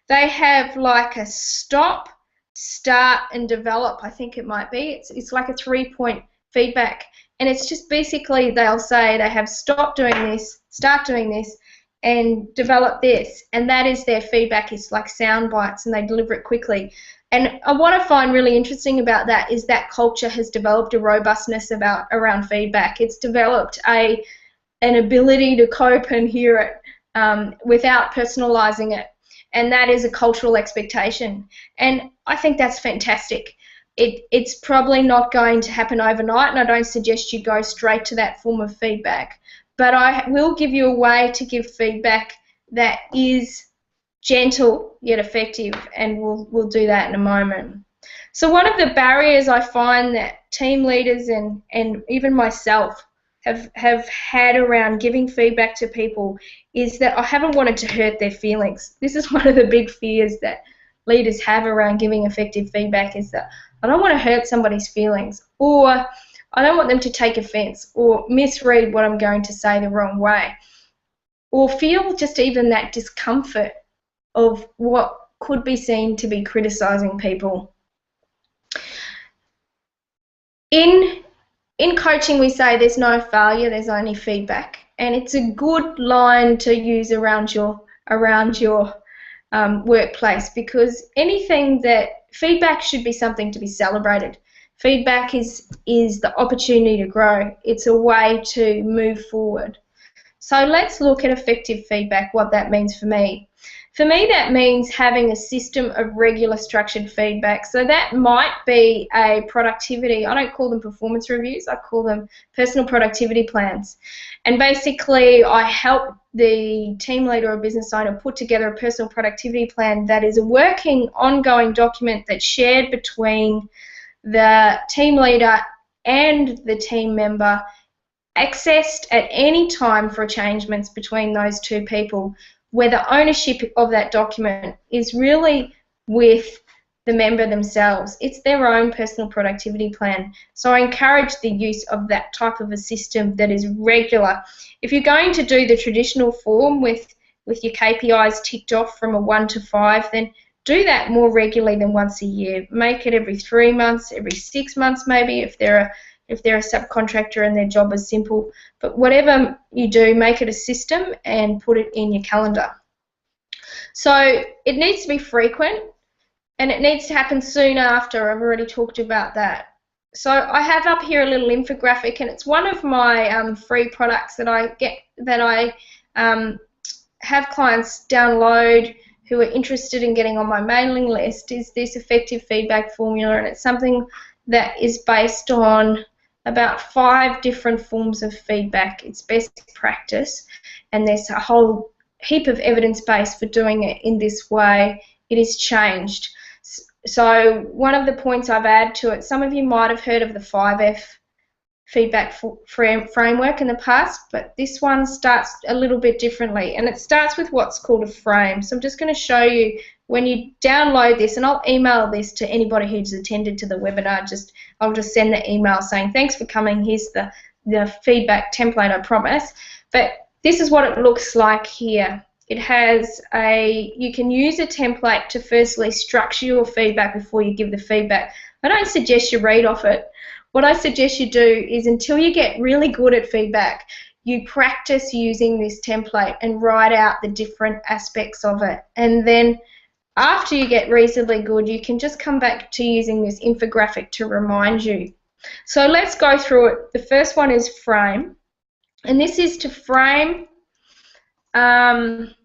They have like a stop, start, and develop. I think it might be. It's like a 3-point feedback, and it's just basically they'll say they have stop doing this, start doing this, and develop this, and that is their feedback. It's like sound bites, and they deliver it quickly. And what I find really interesting about that is that culture has developed a robustness around feedback. It's developed an ability to cope and hear it without personalising it, and that is a cultural expectation. And I think that's fantastic. It's probably not going to happen overnight, and I don't suggest you go straight to that form of feedback. But I will give you a way to give feedback that is gentle yet effective, and we'll do that in a moment. So one of the barriers I find that team leaders and even myself have had around giving feedback to people is that I haven't wanted to hurt their feelings. This is one of the big fears that leaders have around giving effective feedback, is that I don't want to hurt somebody's feelings, or I don't want them to take offence or misread what I'm going to say the wrong way, or feel just even that discomfort of what could be seen to be criticising people. In coaching, we say there's no failure, there's only feedback, and it's a good line to use around your workplace, because feedback should be something to be celebrated. Feedback is the opportunity to grow. It's a way to move forward. So let's look at effective feedback, what that means for me. For me, that means having a system of regular structured feedback. So that might be a productivity. I don't call them performance reviews. I call them personal productivity plans. And basically, I help the team leader or business owner put together a personal productivity plan that is a working, ongoing document that's shared between the team leader and the team member, accessed at any time for changements between those two people, where the ownership of that document is really with the member themselves. It's their own personal productivity plan. So I encourage the use of that type of a system that is regular. If you're going to do the traditional form with your KPIs ticked off from a 1 to 5, then do that more regularly than once a year. Make it every 3 months, every 6 months maybe, if they're a subcontractor and their job is simple. But whatever you do, make it a system and put it in your calendar. So it needs to be frequent, and it needs to happen soon after. I've already talked about that. So I have up here a little infographic, and it's one of my free products that I have clients download who are interested in getting on my mailing list, is this effective feedback formula, and it's something that is based on about 5 different forms of feedback. It's best practice, and there's a whole heap of evidence base for doing it in this way. It is changed. So one of the points I've added to it, some of you might have heard of the 5F feedback framework in the past, but this one starts a little bit differently, and it starts with what's called a frame. So I'm just going to show you when you download this, and I'll email this to anybody who's attended to the webinar. I'll just send the email saying thanks for coming, here's the feedback template, I promise. But this is what it looks like here. It has you can use a template to firstly structure your feedback before you give the feedback. I don't suggest you read off it. What I suggest you do is, until you get really good at feedback, you practice using this template and write out the different aspects of it. And then after you get reasonably good, you can just come back to using this infographic to remind you. So let's go through it. The first one is frame, and this is to frame the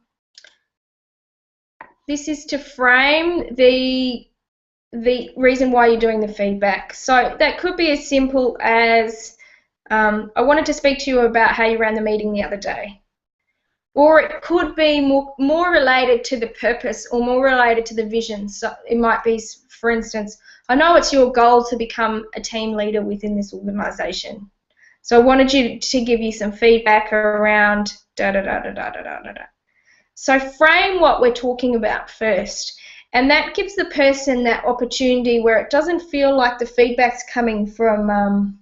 reason why you're doing the feedback. So that could be as simple as, I wanted to speak to you about how you ran the meeting the other day. Or it could be more related to the purpose or more related to the vision. So it might be, for instance, I know it's your goal to become a team leader within this organisation. So I wanted you to give you some feedback around da-da-da-da-da-da-da-da. So frame what we're talking about first. And that gives the person that opportunity where it doesn't feel like the feedback's coming from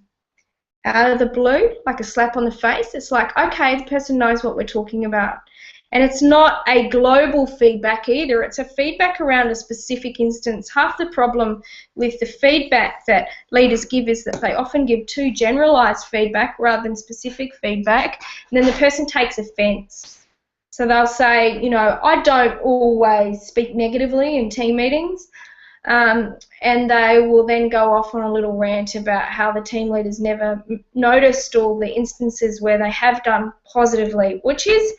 out of the blue, like a slap on the face. It's like, okay, the person knows what we're talking about. And it's not a global feedback either. It's a feedback around a specific instance. Half the problem with the feedback that leaders give is that they often give too generalised feedback rather than specific feedback, and then the person takes offence. So they'll say, you know, I don't always speak negatively in team meetings, and they will then go off on a little rant about how the team leaders never noticed all the instances where they have done positively, which is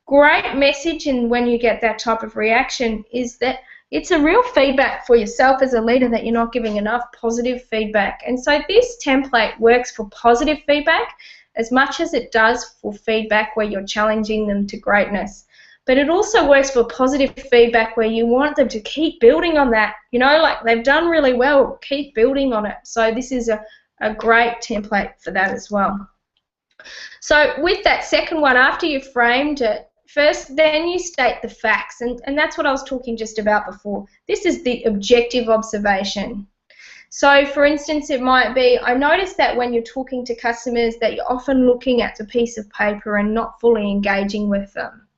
great message. And when you get that type of reaction, is that it's a real feedback for yourself as a leader that you're not giving enough positive feedback. And so this template works for positive feedback as much as it does for feedback where you're challenging them to greatness. But it also works for positive feedback where you want them to keep building on that. You know, like they've done really well, keep building on it. So this is a great template for that as well. So with that second one, after you've framed it, first then you state the facts. And that's what I was talking just about before. This is the objective observation. So, for instance, it might be, I noticed that when you're talking to customers that you're often looking at the piece of paper and not fully engaging with them.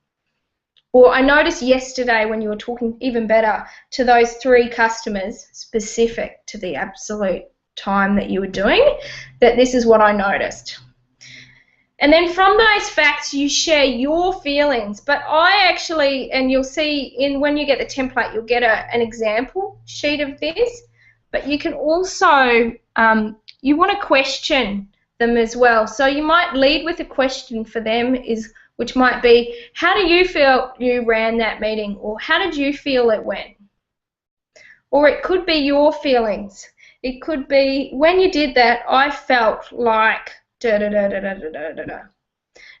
Or I noticed yesterday when you were talking even better to those 3 customers, specific to the absolute time that you were doing, that this is what I noticed. And then from those facts, you share your feelings. But I actually, and you'll see when you get the template, you'll get an example sheet of this. But you can also, you want to question them as well. So you might lead with a question for them, which might be, how do you feel you ran that meeting? Or how did you feel it went? Or it could be your feelings. It could be, when you did that, I felt like da-da-da-da-da-da-da-da.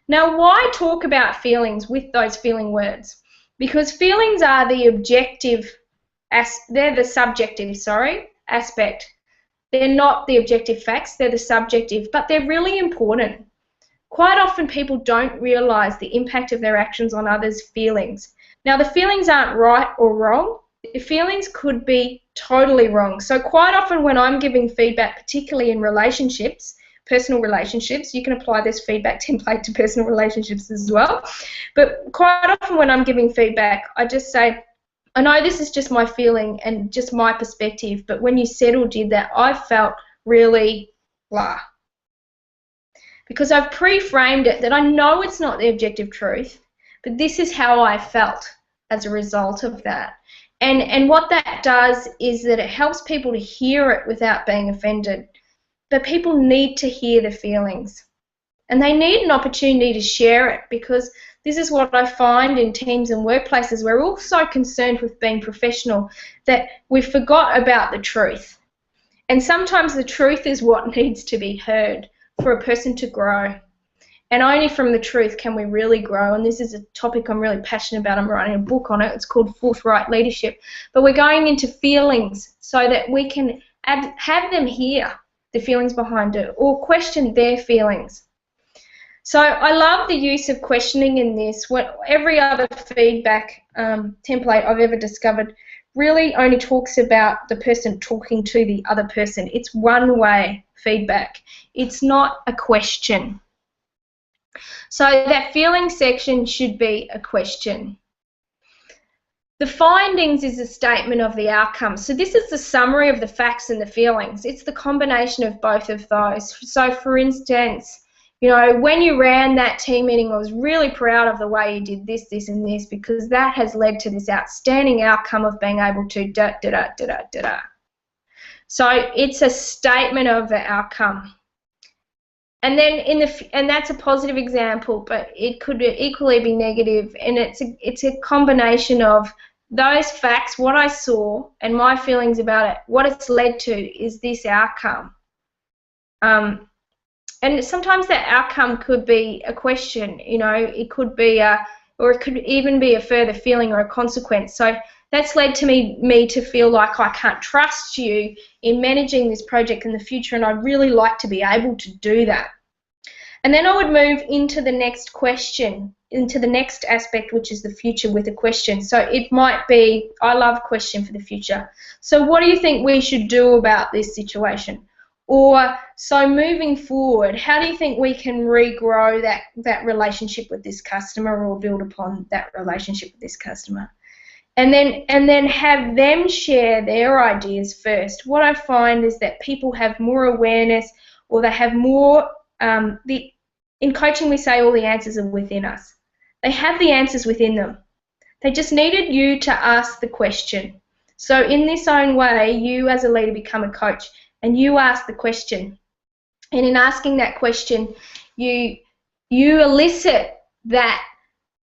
Now, why talk about feelings with those feeling words? Because feelings are the objective, they're the subjective, aspect. They're not the objective facts, they're the subjective, but they're really important. Quite often people don't realise the impact of their actions on others' feelings. Now, the feelings aren't right or wrong. The feelings could be totally wrong. So quite often when I'm giving feedback, particularly in relationships, personal relationships, you can apply this feedback template to personal relationships as well, but quite often when I'm giving feedback, I just say, I know this is just my feeling and just my perspective, but when you said or did that, I felt really blah. Because I've pre-framed it that I know it's not the objective truth, but this is how I felt as a result of that. And what that does is that it helps people to hear it without being offended. But people need to hear the feelings. And they need an opportunity to share it, because this is what I find in teams and workplaces. We're all so concerned with being professional that we forgot about the truth. And sometimes the truth is what needs to be heard for a person to grow. And only from the truth can we really grow. And this is a topic I'm really passionate about. I'm writing a book on it. It's called Forthright Leadership. But we're going into feelings so that we can have them hear the feelings behind it or question their feelings. So I love the use of questioning in this. Every other feedback template I've ever discovered really only talks about the person talking to the other person. It's one-way feedback. It's not a question. So that feeling section should be a question. The findings is a statement of the outcome. So this is the summary of the facts and the feelings. It's the combination of both of those. So for instance, You know, when you ran that team meeting, I was really proud of the way you did this, this, and this, because that has led to this outstanding outcome of being able to da da da da da da da. So it's a statement of the outcome. And then and that's a positive example, but it could equally be negative, and it's a combination of those facts, what I saw, and my feelings about it. What it's led to is this outcome. And sometimes that outcome could be a question, you know, it could be or it could even be a further feeling or a consequence. So that's led to me to feel like I can't trust you in managing this project in the future, and I'd really like to be able to do that. And then I would move into the next question, into the next aspect, which is the future with a question. So it might be, I love question for the future. So what do you think we should do about this situation? Or, so moving forward, how do you think we can regrow that relationship with this customer, or build upon that relationship with this customer? And then have them share their ideas first. What I find is that people have more awareness, or they have more, in coaching we say all the answers are within us. They have the answers within them. They just needed you to ask the question. So in this own way, you as a leader become a coach, and you ask the question. And in asking that question, you elicit that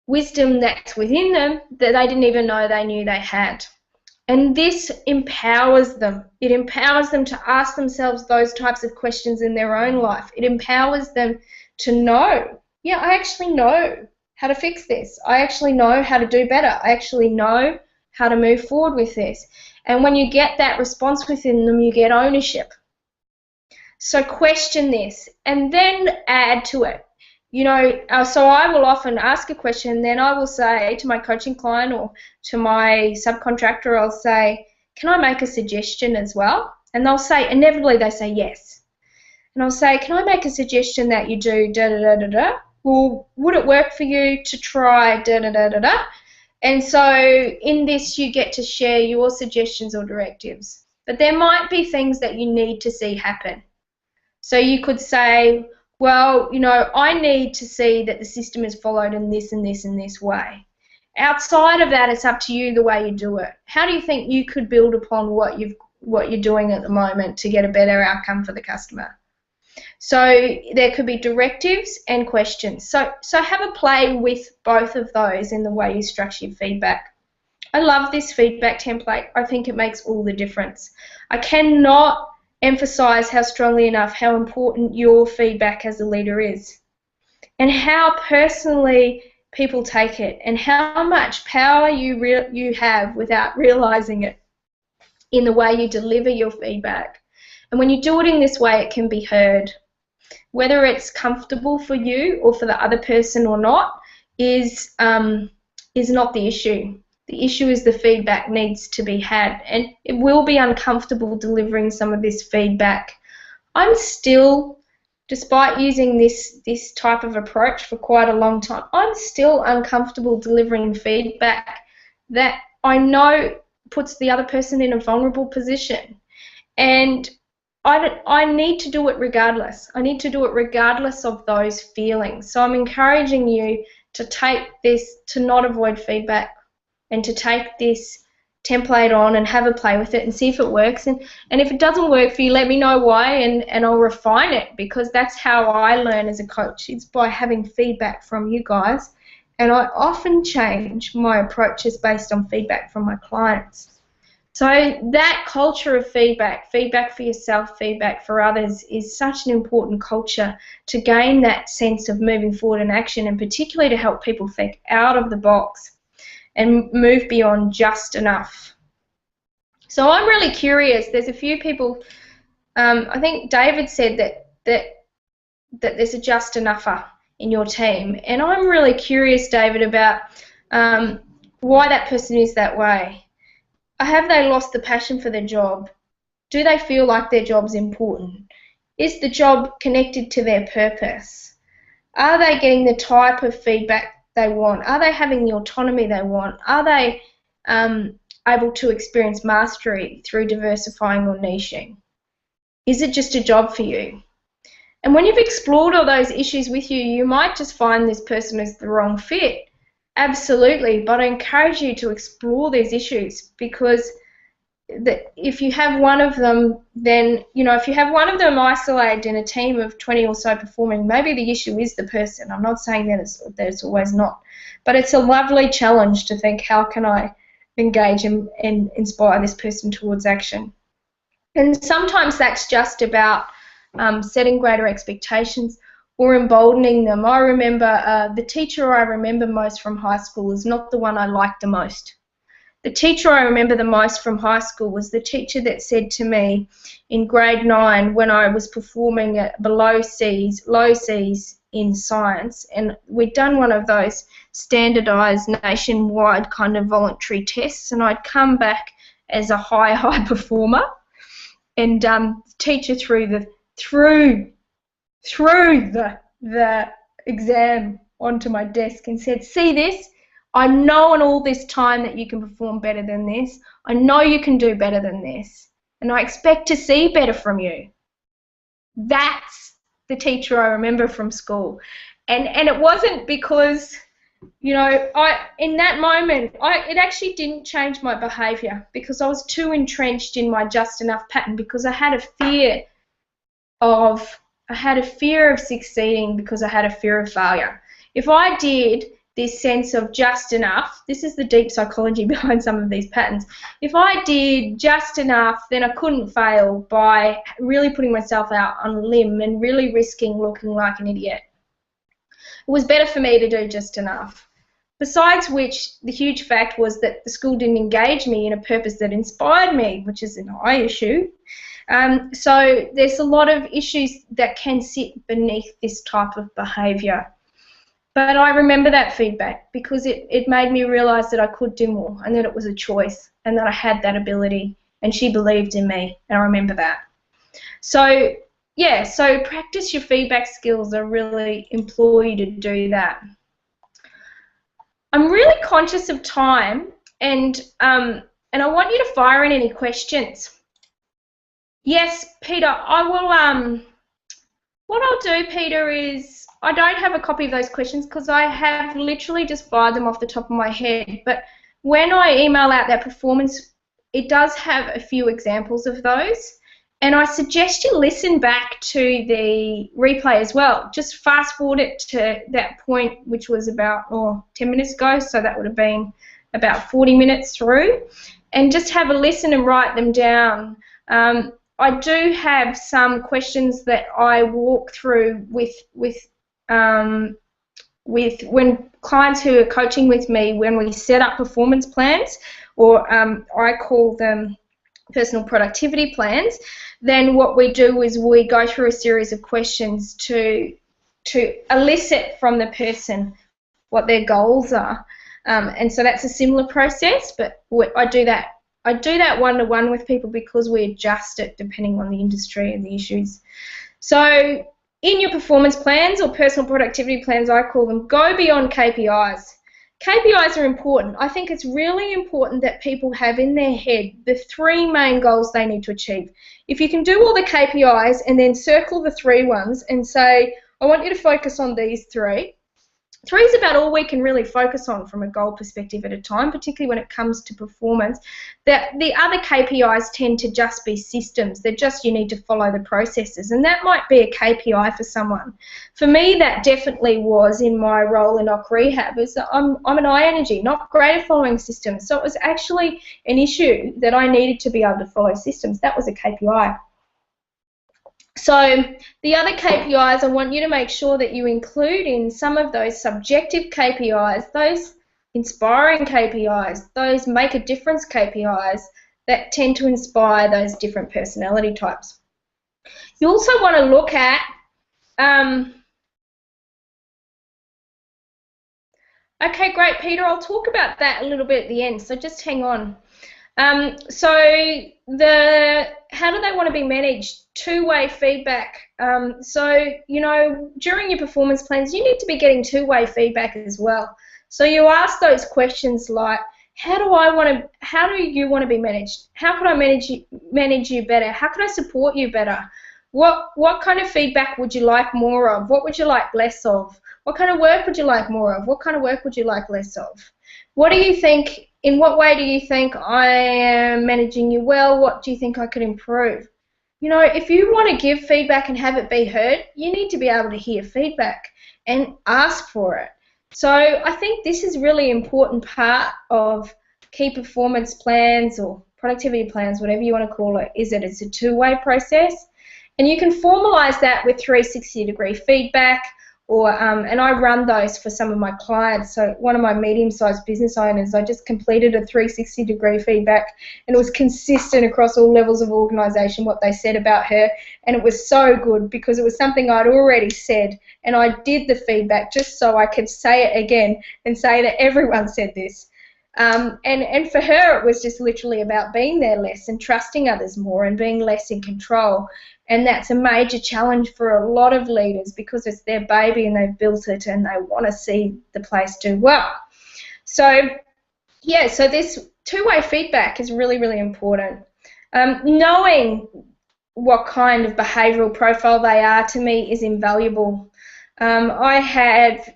wisdom that's within them that they didn't even know they knew they had. And this empowers them. It empowers them to ask themselves those types of questions in their own life. It empowers them to know, yeah, I actually know how to fix this. I actually know how to do better. I actually know how to move forward with this. And when you get that response within them, you get ownership. So question this, and then add to it. You know, so I will often ask a question, then I will say to my coaching client or to my subcontractor, I'll say, can I make a suggestion as well? And they'll say, inevitably they say yes. And I'll say, can I make a suggestion that you do da da da da da? Well, would it work for you to try da da da da da? And so in this you get to share your suggestions or directives. But there might be things that you need to see happen. So you could say, well, you know, I need to see that the system is followed in this and this and this way. Outside of that, it's up to you the way you do it. How do you think you could build upon what you're doing at the moment to get a better outcome for the customer? So there could be directives and questions. So have a play with both of those in the way you structure your feedback. I love this feedback template. I think it makes all the difference. I cannot emphasize how strongly enough how important your feedback as a leader is, and how personally people take it, and how much power you have without realizing it in the way you deliver your feedback. And when you do it in this way, it can be heard. Whether it's comfortable for you or for the other person or not is not the issue. The issue is the feedback needs to be had, and it will be uncomfortable delivering some of this feedback. I'm still, despite using this type of approach for quite a long time, I'm still uncomfortable delivering feedback that I know puts the other person in a vulnerable position. And I need to do it regardless. I need to do it regardless of those feelings. So I'm encouraging you to take this, to not avoid feedback, and to take this template on and have a play with it and see if it works. And if it doesn't work for you, let me know why, and I'll refine it, because that's how I learn as a coach. It's by having feedback from you guys. And I often change my approaches based on feedback from my clients. So that culture of feedback, feedback for yourself, feedback for others, is such an important culture to gain that sense of moving forward in action, and particularly to help people think out of the box and move beyond just enough. So I'm really curious. There's a few people, I think David said that there's a just enougher in your team. And I'm really curious, David, about why that person is that way. Have they lost the passion for their job? Do they feel like their job's important? Is the job connected to their purpose? Are they getting the type of feedback they want? Are they having the autonomy they want? Are they able to experience mastery through diversifying or niching? Is it just a job for you? And when you've explored all those issues with you, you might just find this person is the wrong fit. Absolutely, but I encourage you to explore these issues, because if you have one of them, then, if you have one of them isolated in a team of 20 or so performing, maybe the issue is the person. I'm not saying that it's always not. But it's a lovely challenge to think, how can I engage and inspire this person towards action? And sometimes that's just about setting greater expectations or emboldening them. I remember the teacher I remember most from high school is not the one I liked the most. The teacher I remember the most from high school was the teacher that said to me in grade 9, when I was performing at below C's, low C's in science, and we'd done one of those standardised nationwide kind of voluntary tests, and I'd come back as a high performer, and the teacher threw the exam onto my desk and said, "See this? I know in all this time that you can perform better than this. I know you can do better than this, and I expect to see better from you." That's the teacher I remember from school. And it wasn't because, in that moment, it actually didn't change my behaviour, because I was too entrenched in my just enough pattern, because I had a fear of succeeding, because I had a fear of failure. If I did this sense of just enough, this is the deep psychology behind some of these patterns. If I did just enough, then I couldn't fail by really putting myself out on a limb and really risking looking like an idiot. It was better for me to do just enough. Besides which, the huge fact was that the school didn't engage me in a purpose that inspired me, which is an I issue. So there's a lot of issues that can sit beneath this type of behaviour. But I remember that feedback, because it made me realise that I could do more, and that it was a choice, and that I had that ability, and she believed in me, and I remember that. So, yeah, so practice your feedback skills. I really implore you to do that. I'm really conscious of time, and I want you to fire in any questions. Yes, Peter, I will, what I'll do, Peter, is I don't have a copy of those questions because I have literally just fired them off the top of my head. But when I email out that performance, it does have a few examples of those. And I suggest you listen back to the replay as well. Just fast forward it to that point, which was about 10 minutes ago, so that would have been about 40 minutes through. And just have a listen and write them down. I do have some questions that I walk through with when clients who are coaching with me, when we set up performance plans, or I call them personal productivity plans. Then what we do is we go through a series of questions to elicit from the person what their goals are, and so that's a similar process, but I do that one-to-one with people, because we adjust it depending on the industry and the issues. So in your performance plans, or personal productivity plans I call them, go beyond KPIs. KPIs are important. I think it's really important that people have in their head the 3 main goals they need to achieve. If you can do all the KPIs and then circle the 3 ones and say, I want you to focus on these 3. 3 is about all we can really focus on from a goal perspective at a time, particularly when it comes to performance. The other KPIs tend to just be systems. They're just, you need to follow the processes, and that might be a KPI for someone. For me, that definitely was in my role in OC Rehab, is that I'm an I energy, not great at following systems. So it was actually an issue that I needed to be able to follow systems. That was a KPI. So the other KPIs, I want you to make sure that you include in some of those subjective KPIs, those inspiring KPIs, those make a difference KPIs that tend to inspire those different personality types. You also want to look at okay, great, Peter. I'll talk about that a little bit at the end, so just hang on. So how do they want to be managed? 2-way feedback. So, during your performance plans, you need to be getting 2-way feedback as well. So you ask those questions like, how do you want to be managed? How can I manage you better? How can I support you better? What kind of feedback would you like more of? What would you like less of? What kind of work would you like more of? What kind of work would you like less of? What do you think, in what way do you think I am managing you well? What do you think I could improve? You know, if you want to give feedback and have it be heard, you need to be able to hear feedback and ask for it. So I think this is really important part of key performance plans or productivity plans, whatever you want to call it, is that it's a two-way process. And you can formalize that with 360-degree feedback, or and I run those for some of my clients. So one of my medium-sized business owners, I just completed a 360-degree feedback, and it was consistent across all levels of organisation what they said about her, and it was so good because it was something I'd already said, and I did the feedback just so I could say it again and say that everyone said this. And for her, it was just literally about being there less and trusting others more and being less in control. And that's a major challenge for a lot of leaders because it's their baby and they've built it and they want to see the place do well. So, yeah, so this two-way feedback is really, really important. Knowing what kind of behavioural profile they are, to me, is invaluable. I have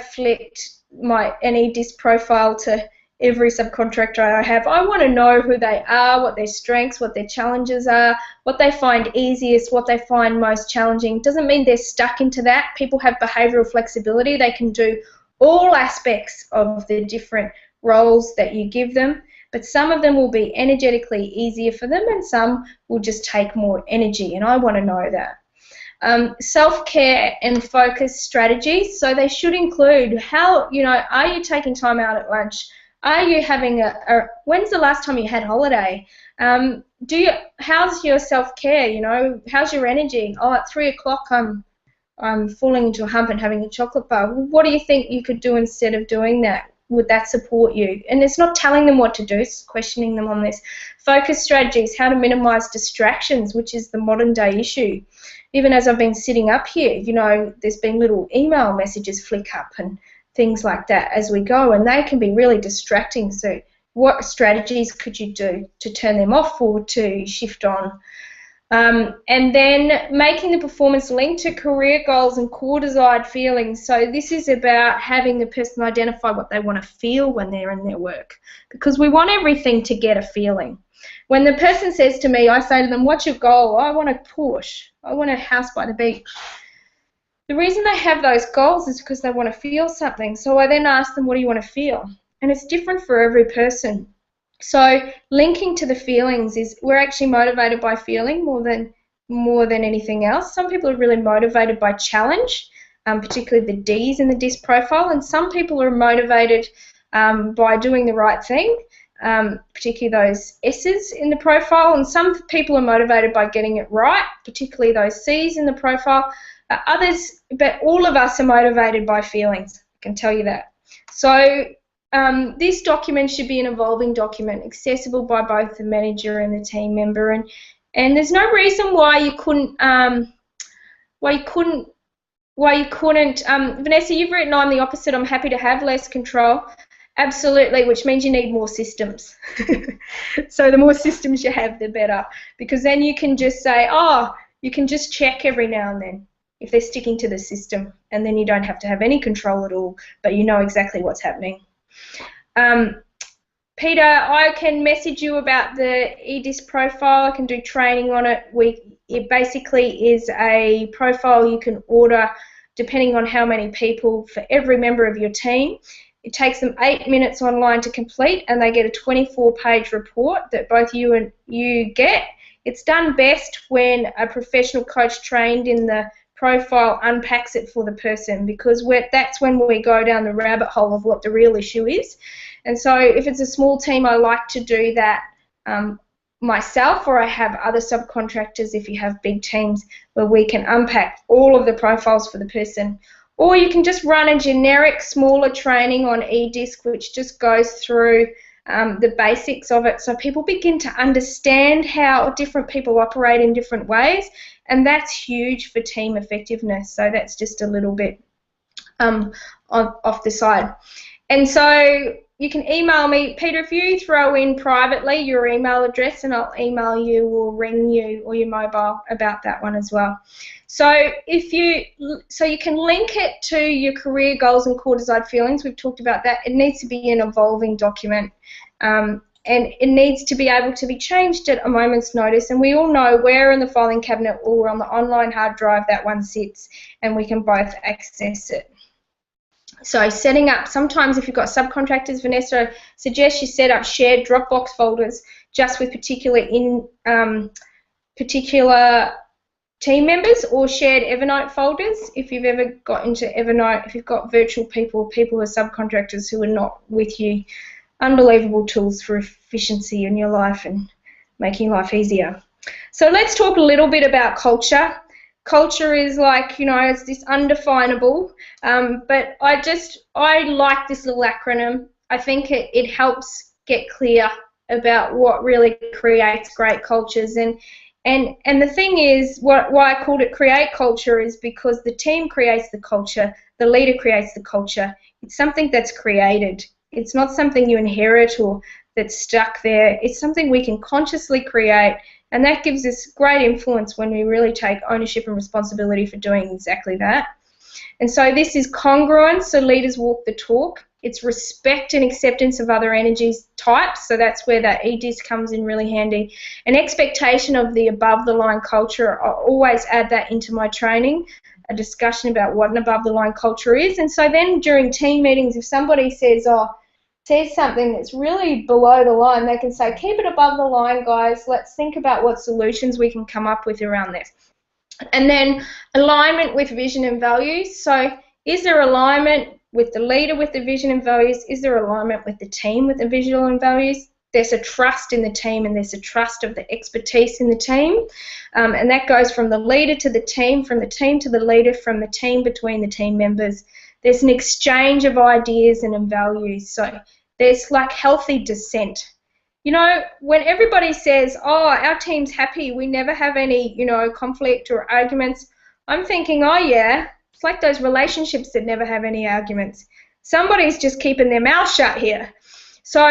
flipped my EDIS profile to every subcontractor I have. I want to know who they are, what their strengths, what their challenges are, what they find easiest, what they find most challenging. Doesn't mean they're stuck into that. People have behavioural flexibility. They can do all aspects of the different roles that you give them, but some of them will be energetically easier for them and some will just take more energy, and I want to know that. Self-care and focus strategies, so they should include how, are you taking time out at lunch? Are you having when's the last time you had holiday? How's your self-care? How's your energy? Oh, at 3 o'clock I'm falling into a hump and having a chocolate bar. What do you think you could do instead of doing that? Would that support you? And it's not telling them what to do, it's questioning them on this. Focus strategies, how to minimize distractions, which is the modern day issue. Even as I've been sitting up here, there's been little email messages flick up and things like that as we go, and they can be really distracting. So what strategies could you do to turn them off or to shift on? And then making the performance linked to career goals and core desired feelings. So this is about having the person identify what they want to feel when they're in their work, because we want everything to get a feeling. When the person says to me, I say to them, what's your goal? I want to push. I want a house by the beach. The reason they have those goals is because they want to feel something. So I then ask them, what do you want to feel? And it's different for every person. So linking to the feelings is we're actually motivated by feeling more than anything else. Some people are really motivated by challenge, particularly the D's in the DISC profile, and some people are motivated by doing the right thing, particularly those S's in the profile, and some people are motivated by getting it right, particularly those C's in the profile. But all of us are motivated by feelings, I can tell you that. So this document should be an evolving document, accessible by both the manager and the team member, and there's no reason why you couldn't. Vanessa, you've written I'm the opposite. I'm happy to have less control. Absolutely, which means you need more systems. So the more systems you have, the better, because then you can just say, you can just check every now and then if they're sticking to the system, and then you don't have to have any control at all, but you know exactly what's happening. Peter, I can message you about the EDIS profile. I can do training on it. It basically is a profile you can order depending on how many people for every member of your team. It takes them 8 minutes online to complete, and they get a 24-page report that both you and you get. It's done best when a professional coach trained in the profile unpacks it for the person, because that's when we go down the rabbit hole of what the real issue is. And so if it's a small team, I like to do that myself, or I have other subcontractors if you have big teams where we can unpack all of the profiles for the person. Or you can just run a generic smaller training on eDisc which just goes through the basics of it, so people begin to understand how different people operate in different ways, and that's huge for team effectiveness. So that's just a little bit off the side. And so you can email me, Peter. If you throw in privately your email address, and I'll email you or ring you or your mobile about that one as well. So you can link it to your career goals and core desired feelings. We've talked about that. It needs to be an evolving document, and it needs to be able to be changed at a moment's notice. And we all know where in the filing cabinet or on the online hard drive that one sits, and we can both access it. So setting up, sometimes if you've got subcontractors, Vanessa suggests you set up shared Dropbox folders just with particular team members, or shared Evernote folders. If you've ever got into Evernote, if you've got virtual people who are subcontractors who are not with you, unbelievable tools for efficiency in your life and making life easier. So let's talk a little bit about culture. Culture is like, it's this undefinable, but I like this little acronym. I think it helps get clear about what really creates great cultures. And the thing is, why I called it create culture is because the team creates the culture, the leader creates the culture. It's something that's created. It's not something you inherit or that's stuck there. It's something we can consciously create, and that gives us great influence when we really take ownership and responsibility for doing exactly that. And so this is congruence, so leaders walk the talk. It's respect and acceptance of other energies types, so that's where that EDIS comes in really handy. An expectation of the above-the-line culture, I always add that into my training, a discussion about what an above-the-line culture is. And so then during team meetings, if somebody says something that's really below the line, they can say, keep it above the line, guys. Let's think about what solutions we can come up with around this. And then alignment with vision and values. So is there alignment with the leader with the vision and values? Is there alignment with the team with the vision and values? There's a trust in the team, and there's a trust of the expertise in the team. And that goes from the leader to the team, from the team to the leader, from the team between the team members. There's an exchange of ideas and in values. So there's like healthy dissent. When everybody says, oh, our team's happy, we never have any, conflict or arguments, I'm thinking, oh yeah, it's like those relationships that never have any arguments. Somebody's just keeping their mouth shut here. So,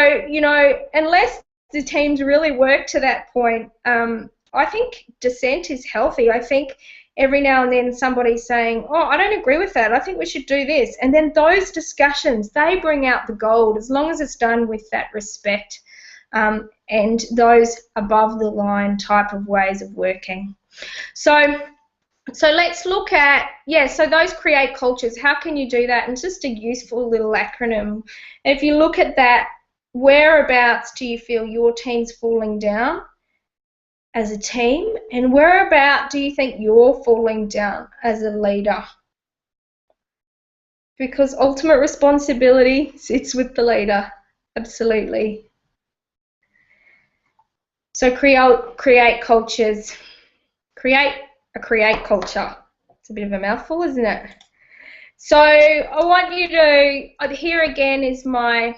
unless the teams really work to that point, I think dissent is healthy. I think every now and then somebody's saying, oh, I don't agree with that, I think we should do this. And then those discussions, they bring out the gold, as long as it's done with that respect and those above the line type of ways of working. So let's look at, so those create cultures, how can you do that? And it's just a useful little acronym. If you look at that, whereabouts do you feel your team's falling down as a team, and whereabout do you think you're falling down as a leader? Because ultimate responsibility sits with the leader, absolutely. So create cultures. Create culture. It's a bit of a mouthful, isn't it? So I want you to, here again is my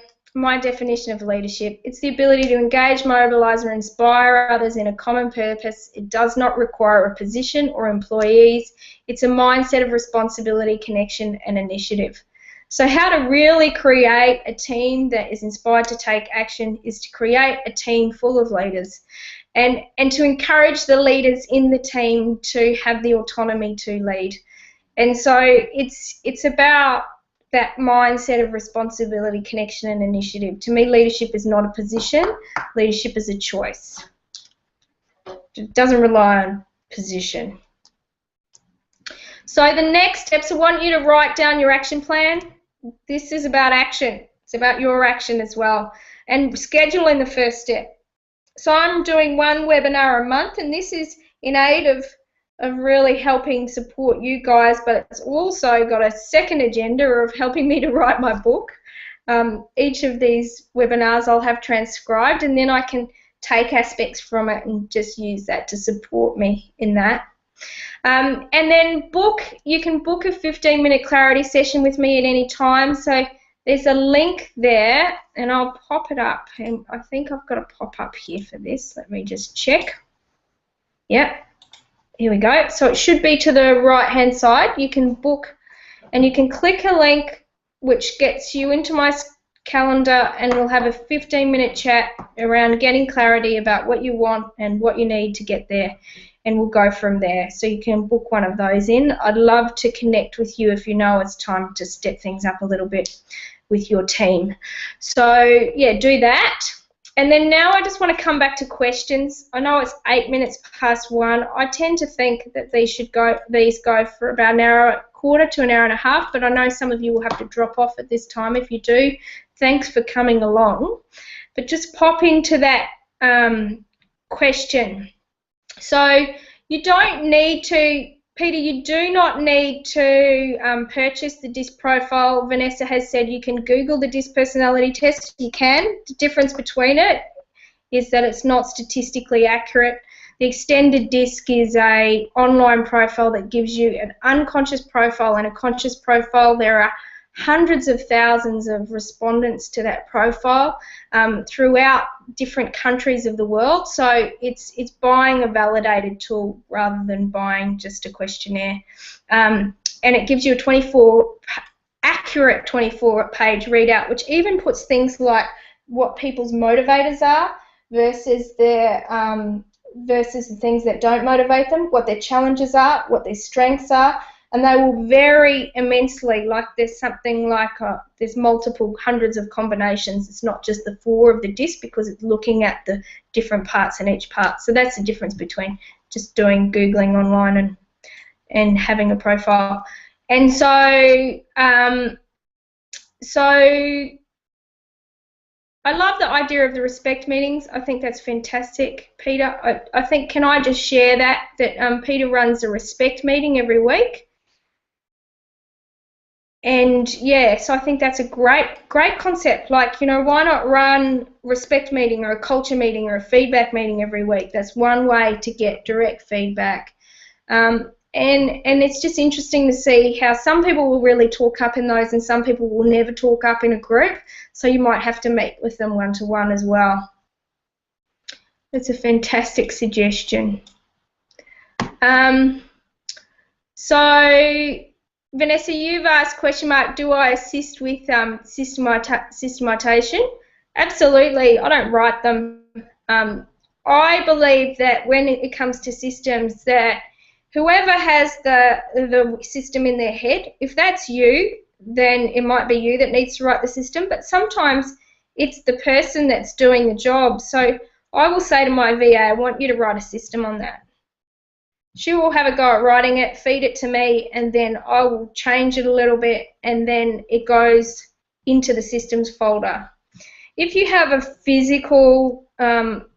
definition of leadership. It's the ability to engage, mobilise or inspire others in a common purpose. It does not require a position or employees. It's a mindset of responsibility, connection and initiative. So how to really create a team that is inspired to take action is to create a team full of leaders and to encourage the leaders in the team to have the autonomy to lead. And so it's about that mindset of responsibility, connection and initiative. To me, leadership is not a position. Leadership is a choice. It doesn't rely on position. So the next steps, I want you to write down your action plan. This is about action. It's about your action as well. And scheduling the first step. So I'm doing one webinar a month, and this is in aid of really helping support you guys, but it's also got a second agenda of helping me to write my book. Each of these webinars I'll have transcribed, and then I can take aspects from it and just use that to support me in that. And then you can book a 15-minute clarity session with me at any time. So there's a link there, and I'll pop it up. And I think I've got a pop-up here for this. Let me just check. Yep. Here we go. So it should be to the right-hand side. You can book, and you can click a link which gets you into my calendar, and we'll have a 15-minute chat around getting clarity about what you want and what you need to get there, and we'll go from there. So you can book one of those in. I'd love to connect with you if you know it's time to step things up a little bit with your team. So yeah, do that. And then now I just want to come back to questions. I know it's 8 minutes past 1. I tend to think that these go for about an hour, quarter to an hour and a half, but I know some of you will have to drop off at this time. If you do, thanks for coming along. But just pop into that question. So you don't need to, Peter, you do not need to purchase the DISC profile. Vanessa has said you can Google the DISC personality test. You can. The difference between it is that it's not statistically accurate. The extended DISC is an online profile that gives you an unconscious profile and a conscious profile. There are hundreds of thousands of respondents to that profile throughout different countries of the world. So it's buying a validated tool rather than buying just a questionnaire. And it gives you a accurate 24-page readout, which even puts things like what people's motivators are versus the things that don't motivate them, what their challenges are, what their strengths are, and they will vary immensely. Like there's something like there's multiple hundreds of combinations. It's not just the 4 of the DISC because it's looking at the different parts in each part. So that's the difference between just doing Googling online and having a profile. And so I love the idea of the respect meetings. I think that's fantastic, Peter. I think, can I just share that Peter runs a respect meeting every week? And yeah, so I think that's a great concept. Like, you know, why not run respect meeting or a culture meeting or a feedback meeting every week? That's one way to get direct feedback. And it's just interesting to see how some people will really talk up in those and some people will never talk up in a group. So you might have to meet with them one-to-one as well. That's a fantastic suggestion. So Vanessa, you've asked do I assist with systematization? Absolutely. I don't write them. I believe that when it comes to systems, that whoever has the system in their head, if that's you, then it might be you that needs to write the system, but sometimes it's the person that's doing the job. So I will say to my VA, I want you to write a system on that. She will have a go at writing it, feed it to me, and then I will change it a little bit, and then it goes into the systems folder. If you have a physical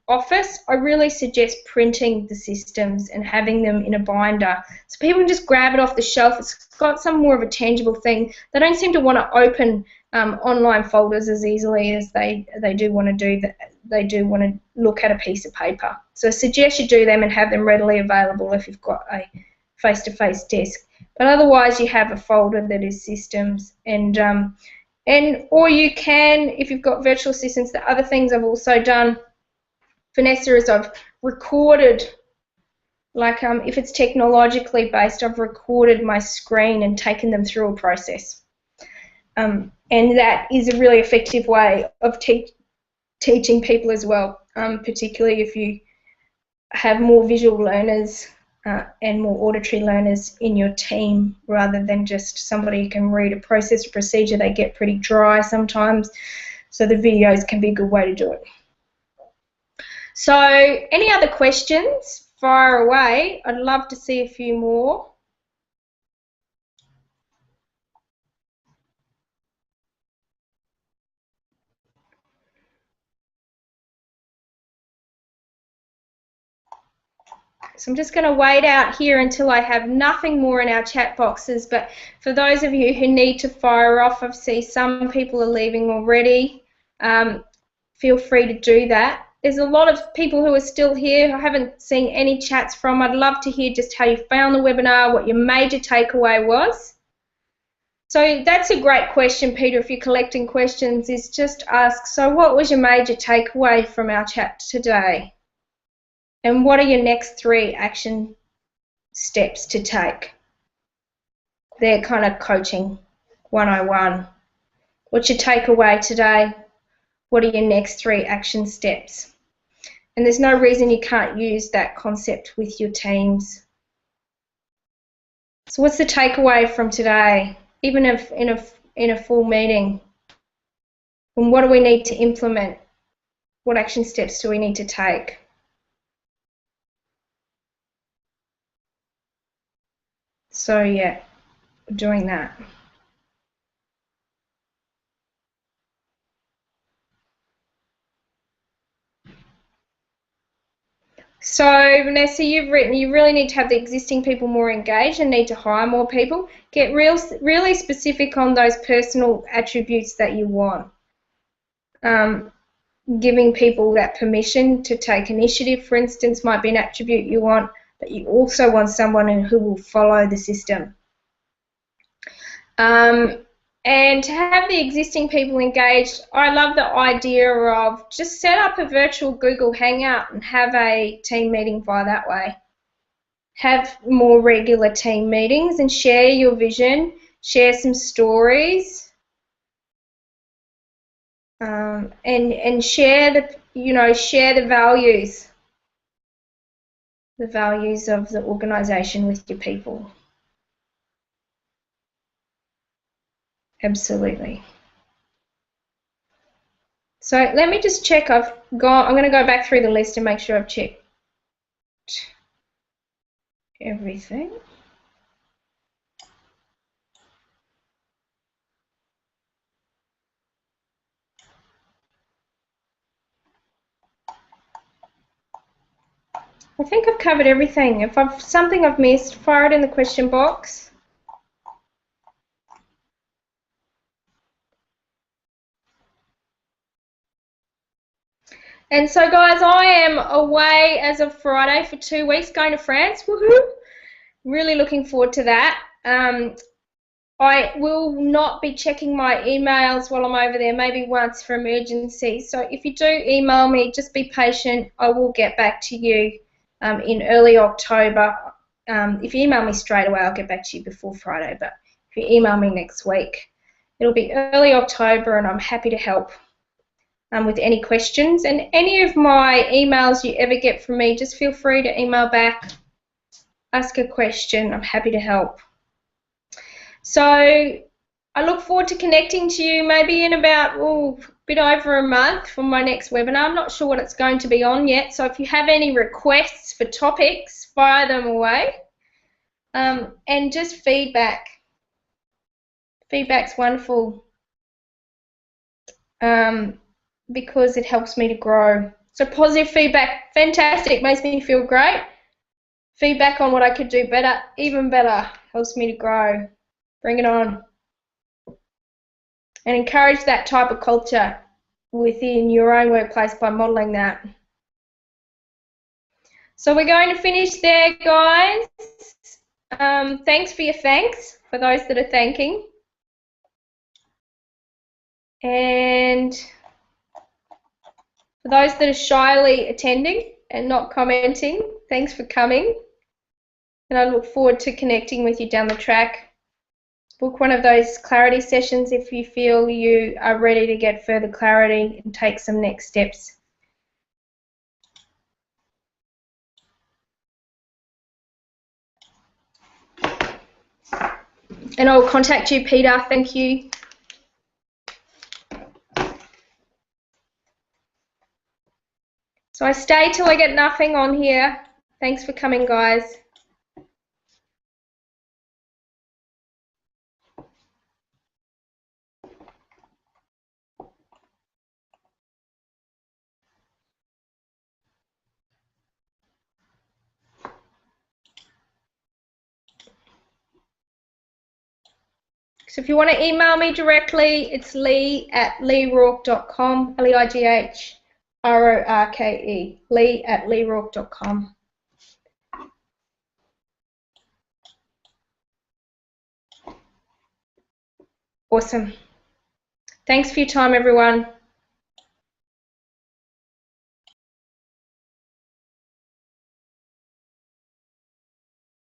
office, I really suggest printing the systems and having them in a binder so people can just grab it off the shelf. It's got some more of a tangible thing. They don't seem to want to open online folders as easily as they do want to do that. They do want to look at a piece of paper. So I suggest you do them and have them readily available if you've got a face-to-face desk. But otherwise, you have a folder that is systems, or you can, if you've got virtual assistants, the other things I've also done, Vanessa, is I've recorded, like if it's technologically based, I've recorded my screen and taken them through a process. And that is a really effective way of teaching people as well, particularly if you have more visual learners and more auditory learners in your team rather than just somebody who can read a process or procedure. They get pretty dry sometimes, so the videos can be a good way to do it. So any other questions? Fire away. I'd love to see a few more. So I'm just going to wait out here until I have nothing more in our chat boxes, but for those of you who need to fire off, I see some people are leaving already. Feel free to do that. There's a lot of people who are still here. I haven't seen any chats from. I'd love to hear just how you found the webinar, what your major takeaway was. So that's a great question, Peter, if you're collecting questions, is just ask, so what was your major takeaway from our chat today? And what are your next 3 action steps to take? They're kind of coaching 101. What's your takeaway today? What are your next 3 action steps? And there's no reason you can't use that concept with your teams. So what's the takeaway from today, even if in a full meeting? And what do we need to implement? What action steps do we need to take? So yeah, we're doing that. So Vanessa, you've written you really need to have the existing people more engaged and need to hire more people. Get really specific on those personal attributes that you want. Giving people that permission to take initiative, for instance, might be an attribute you want, but you also want someone who will follow the system. And to have the existing people engaged, I love the idea of just set up a virtual Google Hangout and have a team meeting via that way. Have more regular team meetings and share your vision, share some stories, and share the values of the organisation with your people. Absolutely. So let me just check. I'm going to go back through the list and make sure I've checked everything. I think I've covered everything. If something I've missed, fire it in the question box. And so, guys, I am away as of Friday for 2 weeks, going to France. Woohoo! Really looking forward to that. I will not be checking my emails while I'm over there, maybe once for emergencies. So if you do email me, just be patient. I will get back to you in early October. If you email me straight away, I'll get back to you before Friday. But if you email me next week, it'll be early October, and I'm happy to help with any questions. And any of my emails you ever get from me, just feel free to email back, ask a question. I'm happy to help. So I look forward to connecting to you maybe in about a bit over a month for my next webinar. I'm not sure what it's going to be on yet, so if you have any requests for topics, fire them away. And just feedback. Feedback's wonderful because it helps me to grow. So positive feedback, fantastic, makes me feel great. Feedback on what I could do better, even better, helps me to grow. Bring it on. And encourage that type of culture within your own workplace by modelling that. So we're going to finish there, guys. Thanks for your thanks, for those that are thanking. And for those that are shyly attending and not commenting, thanks for coming. And I look forward to connecting with you down the track. Book one of those clarity sessions if you feel you are ready to get further clarity and take some next steps. And I'll contact you, Peter. Thank you. So I stay till I get nothing on here. Thanks for coming, guys. So if you want to email me directly, it's lee@leerourke.com, Leighrorke, lee@leerourke.com. Awesome. Thanks for your time, everyone.